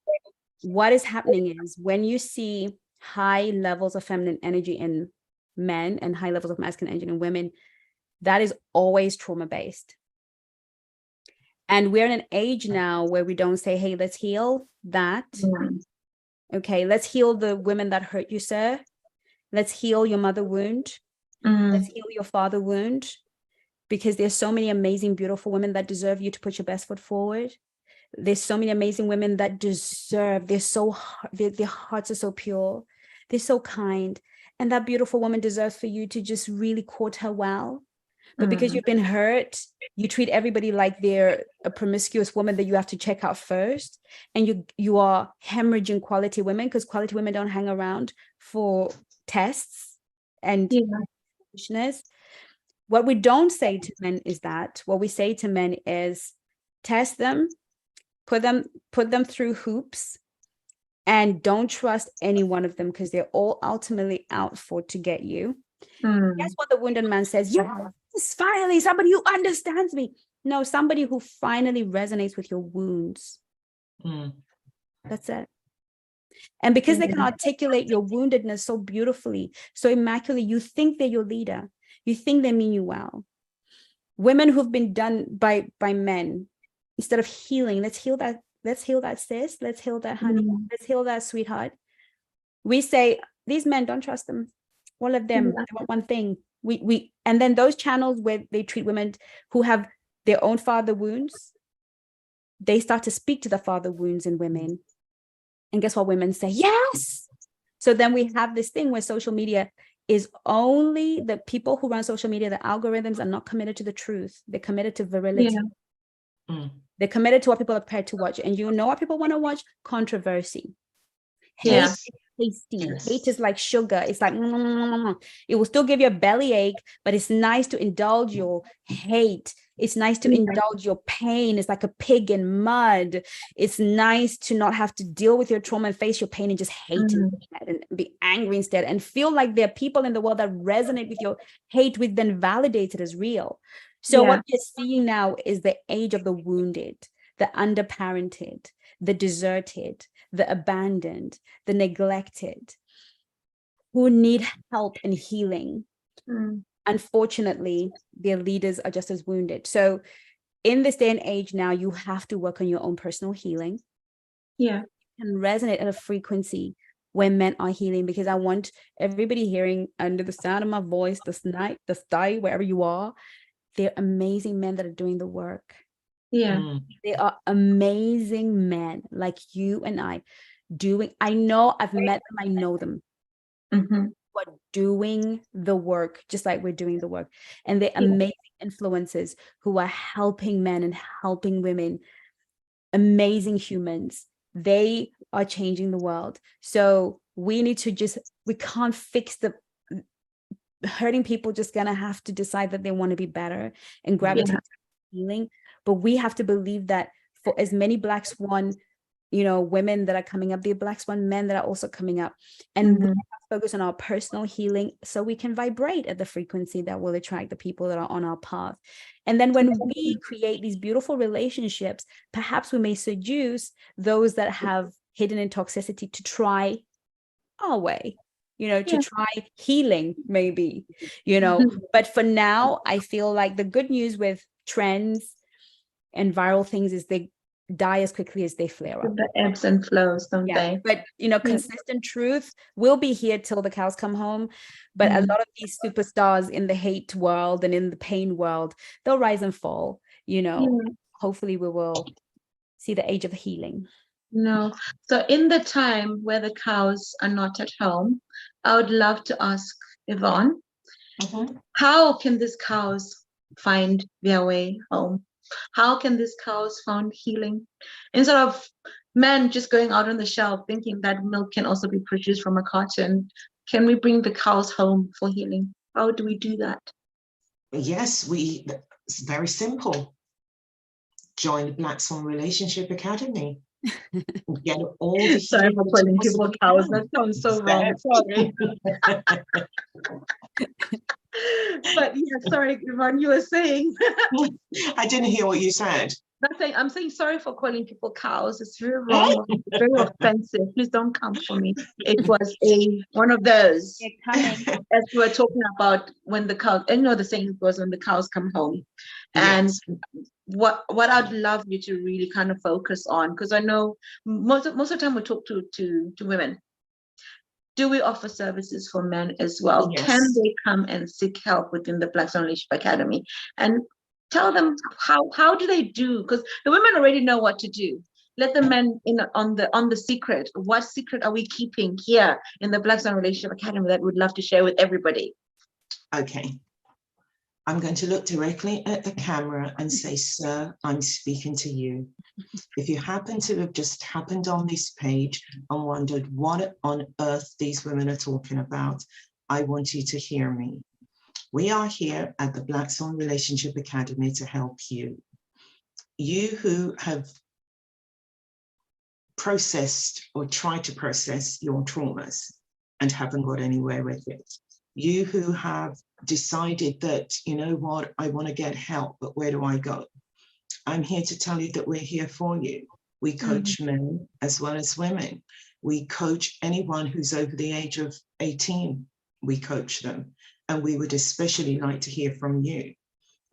what is happening is when you see high levels of feminine energy in men and high levels of masculine energy in women, that is always trauma-based. And we're in an age now where we don't say, hey, let's heal that. Okay, let's heal the women that hurt you, sir. Let's heal your mother wound. Let's heal your father wound. Because there's so many amazing, beautiful women that deserve you to put your best foot forward. There's so many amazing women that deserve, their hearts are so pure. They're so kind. And that beautiful woman deserves for you to just really court her well. But because you've been hurt, you treat everybody like they're a promiscuous woman that you have to check out first. And you are hemorrhaging quality women, because quality women don't hang around for tests and foolishness. What we don't say to men is that. What we say to men is test them, put them through hoops, and don't trust any one of them, because they're all ultimately out to get you. That's what the wounded man says. Yes, finally, somebody who understands me. No, somebody who finally resonates with your wounds. That's it. And because they can articulate your woundedness so beautifully, so immaculately, you think they're your leader. You think they mean you well. Women who've been done by men, instead of healing, let's heal that sis, let's heal that honey, let's heal that sweetheart. We say, these men, don't trust them. All of them, they want one thing. And then those channels where they treat women who have their own father wounds, they start to speak to the father wounds in women. And guess what? Women say, yes. So then we have this thing where social media is only the people who run social media, the algorithms are not committed to the truth. They're committed to virility. They're committed to what people are prepared to watch. And you know what people want to watch? Controversy. Hate is tasty. Hate is like sugar. It's like, it will still give you a bellyache, but it's nice to indulge your hate. It's nice to indulge your pain. It's like a pig in mud. It's nice to not have to deal with your trauma and face your pain and just hate instead and be angry instead and feel like there are people in the world that resonate with your hate, which then validate it as real. So what we're seeing now is the age of the wounded, the underparented, the deserted, the abandoned, the neglected, who need help and healing. Unfortunately, their leaders are just as wounded. So in this day and age now, you have to work on your own personal healing. You can resonate at a frequency where men are healing, because I want everybody hearing under the sound of my voice this night, this day, wherever you are, they're amazing men that are doing the work. They are amazing men like you and I doing, I know I've met them, I know them. But doing the work just like we're doing the work, and they're amazing influencers who are helping men and helping women, amazing humans. They are changing the world. So we need to we can't fix the hurting people. Just gonna have to decide that they want to be better and gravitate to healing. But we have to believe that for as many Black Swan women that are coming up, the Black Swan men that are also coming up, and we have to focus on our personal healing so we can vibrate at the frequency that will attract the people that are on our path. And then when we create these beautiful relationships, perhaps we may seduce those that have hidden in toxicity to try our way, to try healing maybe, but for now, I feel like the good news with trends and viral things is they die as quickly as they flare up. The ebbs and flows, don't they? But consistent truth will be here till the cows come home. But a lot of these superstars in the hate world and in the pain world, they'll rise and fall. Hopefully we will see the age of healing. So in the time where the cows are not at home, I would love to ask Yvonne, how can these cows find their way home? How can these cows find healing? Instead of men just going out on the shelf thinking that milk can also be produced from a carton, can we bring the cows home for healing? How do we do that? Yes, it's very simple. Join the Black Swan Relationship Academy. Get all the sorry for calling people cows. That sounds so wrong. Sorry. But sorry, Yvonne, you were saying. I didn't hear what you said. I'm saying sorry for calling people cows. It's very wrong. It's very offensive. Please don't come for me. It was one of those. As we were talking about when the cows, the saying was when the cows come home. And what I'd love you to really kind of focus on, because I know most of the time we talk to women. Do we offer services for men as well? Yes. Can they come and seek help within the Black Swan Relationship Academy? And tell them how do they do? Because the women already know what to do. Let the men in on the secret. What secret are we keeping here in the Black Swan Relationship Academy that we'd love to share with everybody? Okay. I'm going to look directly at the camera and say, sir, I'm speaking to you. If you happen to have just happened on this page and wondered what on earth these women are talking about, I want you to hear me. We are here at the Black Swan Relationship Academy to help you. You who have processed or tried to process your traumas and haven't got anywhere with it. You who have decided that, you know what, I want to get help, but where do I go? I'm here to tell you that we're here for you. We coach men as well as women. We coach anyone who's over the age of 18. We coach them. And we would especially like to hear from you.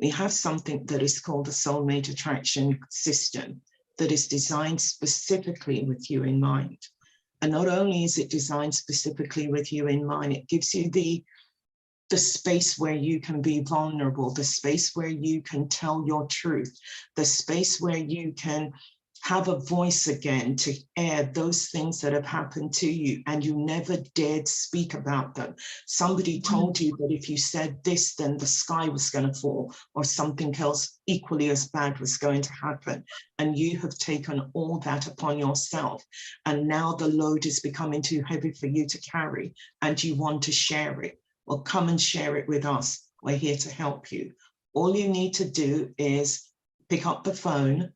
We have something that is called the Soulmate Attraction System that is designed specifically with you in mind. And not only is it designed specifically with you in mind, it gives you the space where you can be vulnerable, the space where you can tell your truth, the space where you can have a voice again to air those things that have happened to you and you never dared speak about them. Somebody told you that if you said this, then the sky was going to fall or something else equally as bad was going to happen. And you have taken all that upon yourself. And now the load is becoming too heavy for you to carry and you want to share it. Well, come and share it with us. We're here to help you. All you need to do is pick up the phone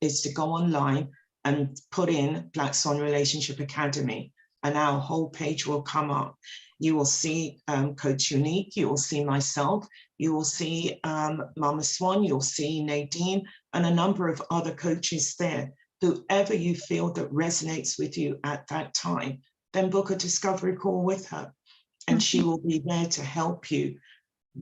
is to go online and put in Black Swan Relationship Academy and our whole page will come up. You will see Coach Unique, you will see myself, you will see Mama Swan, you'll see Nadine and a number of other coaches there. Whoever you feel that resonates with you at that time, then book a discovery call with her and she will be there to help you,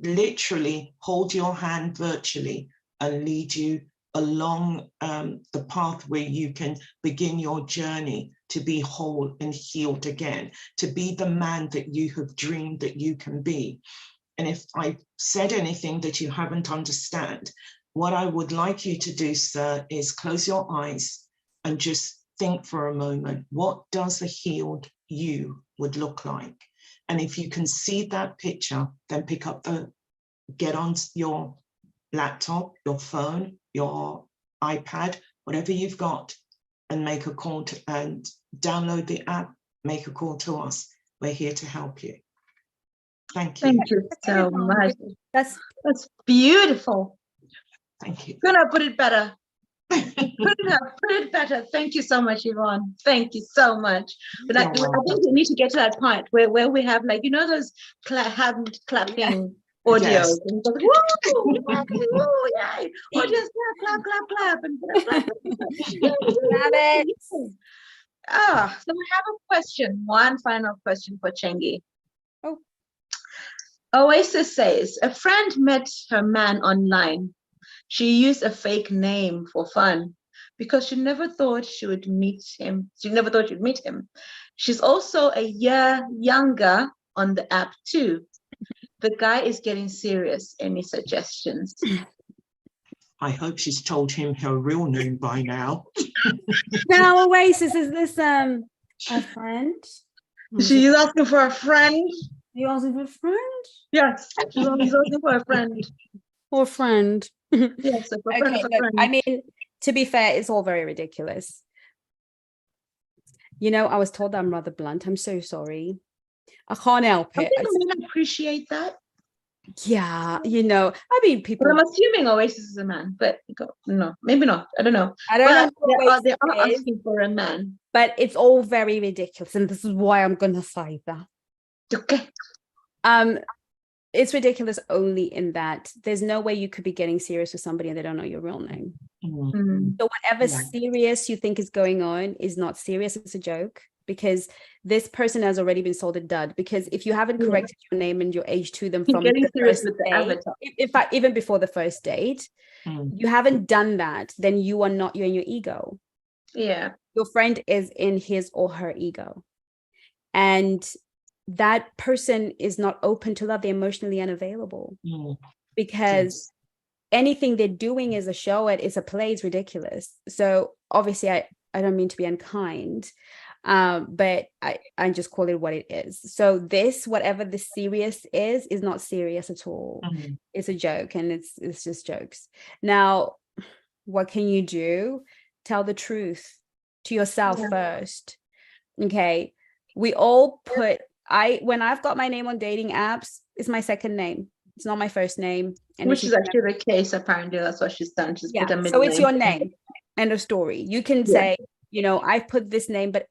literally hold your hand virtually and lead you along the path where you can begin your journey to be whole and healed again, to be the man that you have dreamed that you can be. And if I said anything that you haven't understand, what I would like you to do, sir, is close your eyes and just think for a moment, what does the healed you would look like? And if you can see that picture, then get on your laptop, your phone, your iPad, whatever you've got, and make a call and download the app, make a call to us. We're here to help you. Thank you. Thank you so much. That's beautiful. Thank you. Couldn't have put it better. Couldn't have put it better. Thank you so much, Yvonne. Thank you so much. But I think we need to get to that point where we have, like, you know, those hand clapping audios. Yes. And go, woo, woo, yay. Audience, clap, and clap. Love it. So we have a question, one final question for Chengi. Oh. Oasis says, a friend met her man online. She used a fake name for fun because she never thought she would meet him. She's also a year younger on the app too. The guy is getting serious. Any suggestions? I hope she's told him her real name by now. Now, Oasis, is this a friend? She's asking for a friend. You're asking for a friend? Yes, she's asking for a friend. Or friend. Yes, okay, look, I mean, to be fair, it's all very ridiculous. You know, I was told I'm rather blunt. I'm so sorry. I can't help it. I really appreciate that. Yeah, you know, I mean, people. But I'm assuming Oasis is a man, but no, maybe not. I don't know. I don't know. They are asking for a man. But it's all very ridiculous, and this is why I'm gonna say that. Okay. It's ridiculous only in that there's no way you could be getting serious with somebody and they don't know your real name. Mm-hmm. So whatever serious you think is going on is not serious. It's a joke because this person has already been sold a dud. Because if you haven't corrected your name and your age to them from the first date, in fact, even before the first date, you haven't done that, then you're in your ego. Yeah. Your friend is in his or her ego. And that person is not open to love. They're emotionally unavailable because anything they're doing is a show. It's a play. It's ridiculous. So obviously I don't mean to be unkind, but I just call it what it is. So whatever the serious is not serious at all. It's a joke and it's just jokes. Now, what can you do? Tell the truth to yourself first. Okay. We all put, when I've got my name on dating apps, it's my second name. It's not my first name. And which is actually the case, apparently. That's what she's done. She's put a middle so it's name. your name. End of story. You can say, you know, I put this name, but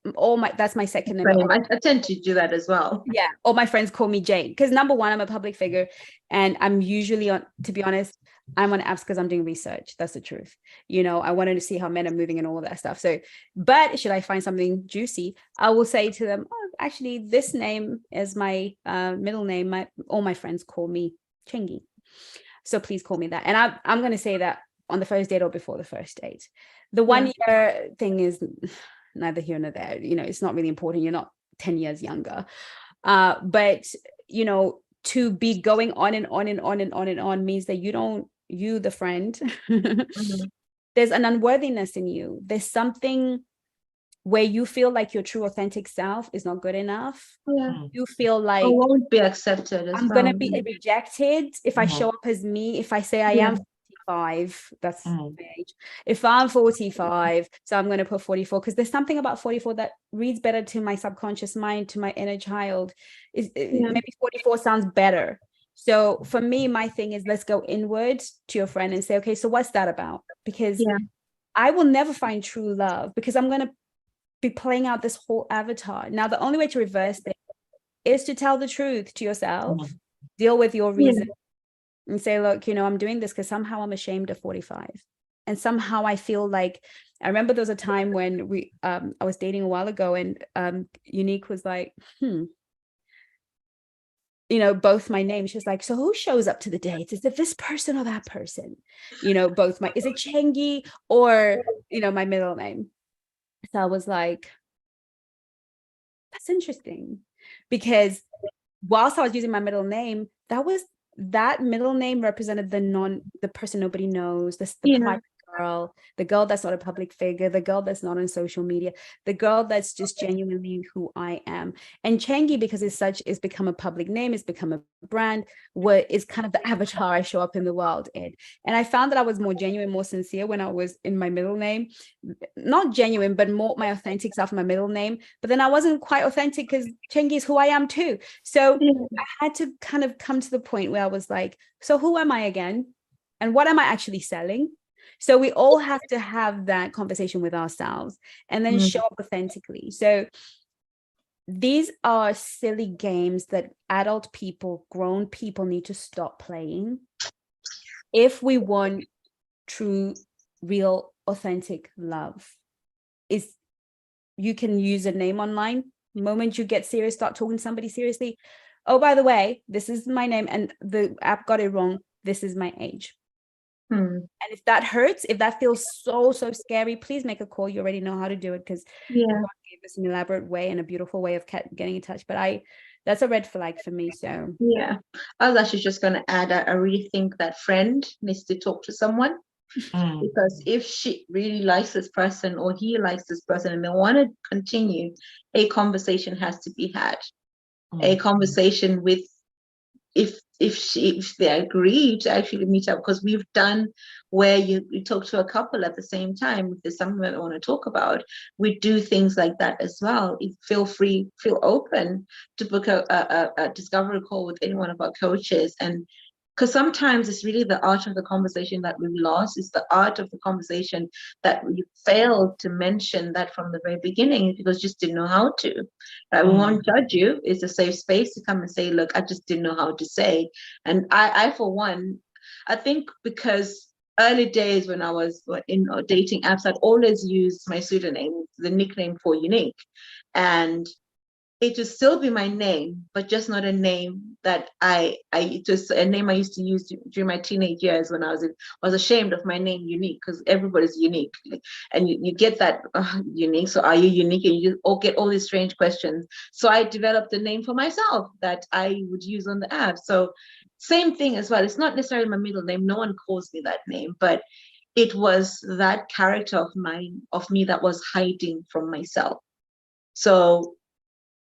that's my second name. I tend to do that as well. Yeah. All my friends call me Jane. Because number one, I'm a public figure. And I'm usually to be honest, I'm on apps because I'm doing research. That's the truth. You know, I wanted to see how men are moving and all of that stuff. So, but should I find something juicy, I will say to them, oh, actually, this name is my middle name. All my friends call me Chengi. So please call me that. And I'm going to say that on the first date or before the first date. The 1 year thing is neither here nor there. You know, it's not really important. You're not 10 years younger. But, you know, to be going on and on and on and on and on means that you, the friend, there's an unworthiness in you. There's something where you feel like your true authentic self is not good enough. You feel like it won't be accepted. I'm going to be rejected if I show up as me. If I say I am 45, that's my age. If I'm 45, so I'm going to put 44, because there's something about 44 that reads better to my subconscious mind, to my inner child. Maybe 44 sounds better. So for me, my thing is, let's go inward to your friend and say, okay, so what's that about? Because I will never find true love, because I'm going to be playing out this whole avatar. Now, the only way to reverse it is to tell the truth to yourself, deal with your reason, and say, look, you know, I'm doing this because somehow I'm ashamed of 45. And somehow I feel like, I remember there was a time when I was dating a while ago, and Unique was like, you know, both my names. She was like, so who shows up to the dates? Is it this person or that person? You know, both is it Chengi or, you know, my middle name? So I was like, that's interesting, because whilst I was using my middle name, that middle name represented the person nobody knows, the private girl, the girl that's not a public figure, the girl that's not on social media, the girl that's just genuinely who I am. And Chengi, because it's become a public name, it's become a brand, is kind of the avatar I show up in the world in. And I found that I was more genuine, more sincere when I was in my middle name. Not genuine, but more my authentic self in my middle name. But then I wasn't quite authentic, because Chengi is who I am too. So I had to kind of come to the point where I was like, so who am I again? And what am I actually selling? So we all have to have that conversation with ourselves and then show up authentically. So these are silly games that adult people, grown people need to stop playing if we want true, real, authentic love. You can use a name online. The moment you get serious, start talking to somebody seriously. Oh, by the way, this is my name and the app got it wrong. This is my age. And if that hurts, if that feels so scary, please make a call. You already know how to do it, because God gave us an elaborate way and a beautiful way of getting in touch. But that's a red flag for me. So I was actually just going to add, I really think that friend needs to talk to someone, because if she really likes this person or he likes this person and they want to continue, a conversation has to be had. A conversation with, if they agree to actually meet up, because we've done where you talk to a couple at the same time. If there's something that I want to talk about, we do things like that as well. Feel free, feel open to book a discovery call with any one of our coaches. And because sometimes it's really the art of the conversation that we've lost. It's the art of the conversation that we failed to mention that from the very beginning, because just didn't know how to. Right? We won't judge you. It's a safe space to come and say, look, I just didn't know how to say. And I for one, I think because early days when I was in dating apps, I'd always used my pseudonym, the nickname for Unique. And it would still be my name, but just not a name that it was a name I used to use during my teenage years when I was ashamed of my name, Unique, because everybody's unique. And you get that Unique, so are you unique? And you all get all these strange questions. So I developed a name for myself that I would use on the app. So same thing as well. It's not necessarily my middle name. No one calls me that name, but it was that character of me that was hiding from myself. So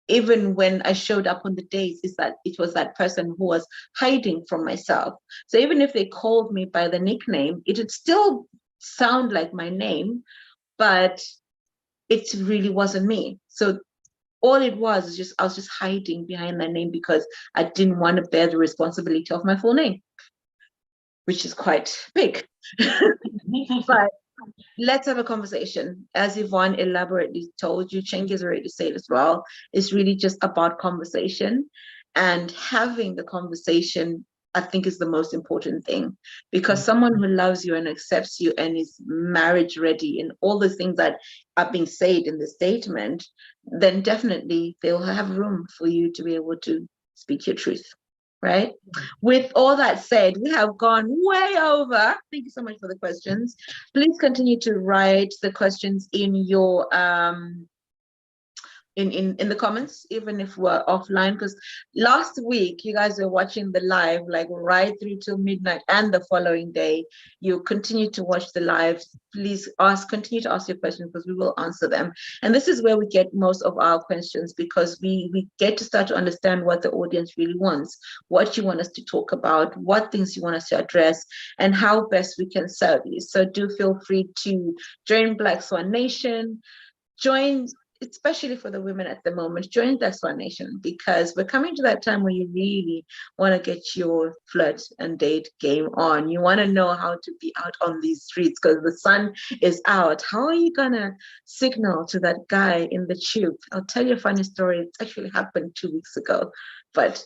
even when I showed up on the dates, it was that person who was hiding from myself. So even if they called me by the nickname, it would still sound like my name, but it really wasn't me. So all it was is I was just hiding behind that name because I didn't want to bear the responsibility of my full name, which is quite big. But let's have a conversation. As Yvonne elaborately told you, Chengi has already said as well, it's really just about conversation, and having the conversation, I think, is the most important thing, because someone who loves you and accepts you and is marriage ready and all the things that are being said in the statement, then definitely they'll have room for you to be able to speak your truth, right? With all that said, we have gone way over. Thank you so much for the questions. Please continue to write the questions in your in the comments, even if we're offline, because last week you guys were watching the live like right through till midnight, and the following day you continue to watch the live. Please continue to ask your questions, because we will answer them. And this is where we get most of our questions, because we get to start to understand what the audience really wants, what you want us to talk about, what things you want us to address, and how best we can serve you. So do feel free to join Black Swan Nation, join, especially for the women at the moment, join Black Swan Nation, because we're coming to that time where you really want to get your flirt and date game on. You want to know how to be out on these streets, because the sun is out. How are you gonna signal to that guy in the tube? I'll tell you a funny story. It actually happened 2 weeks ago, but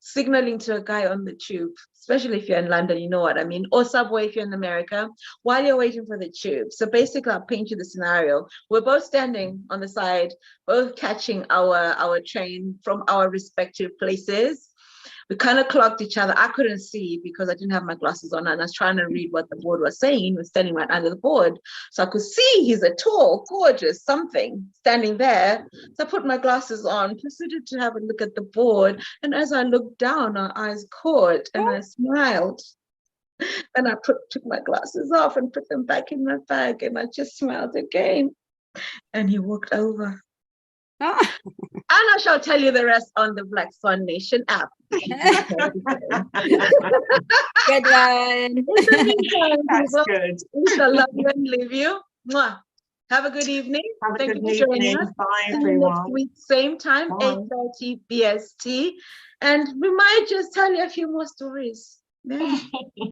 signaling to a guy on the tube, especially if you're in London, you know what I mean, or subway if you're in America, while you're waiting for the tube. So basically, I'll paint you the scenario. We're both standing on the side, both catching our train from our respective places. We kind of clocked each other. I couldn't see because I didn't have my glasses on, and I was trying to read what the board was saying. He was standing right under the board. So I could see he's a tall, gorgeous something standing there. So I put my glasses on, proceeded to have a look at the board. And as I looked down, our eyes caught, and I smiled. And I took my glasses off and put them back in my bag, and I just smiled again. And he walked over. And I shall tell you the rest on the Black Swan Nation app. Good one. That's good. We shall love you and leave you. Mwah. Have a good evening. Thank you for joining us. Bye, See you everyone. next week, same time, Bye. 8:30 BST. And we might just tell you a few more stories. Yeah.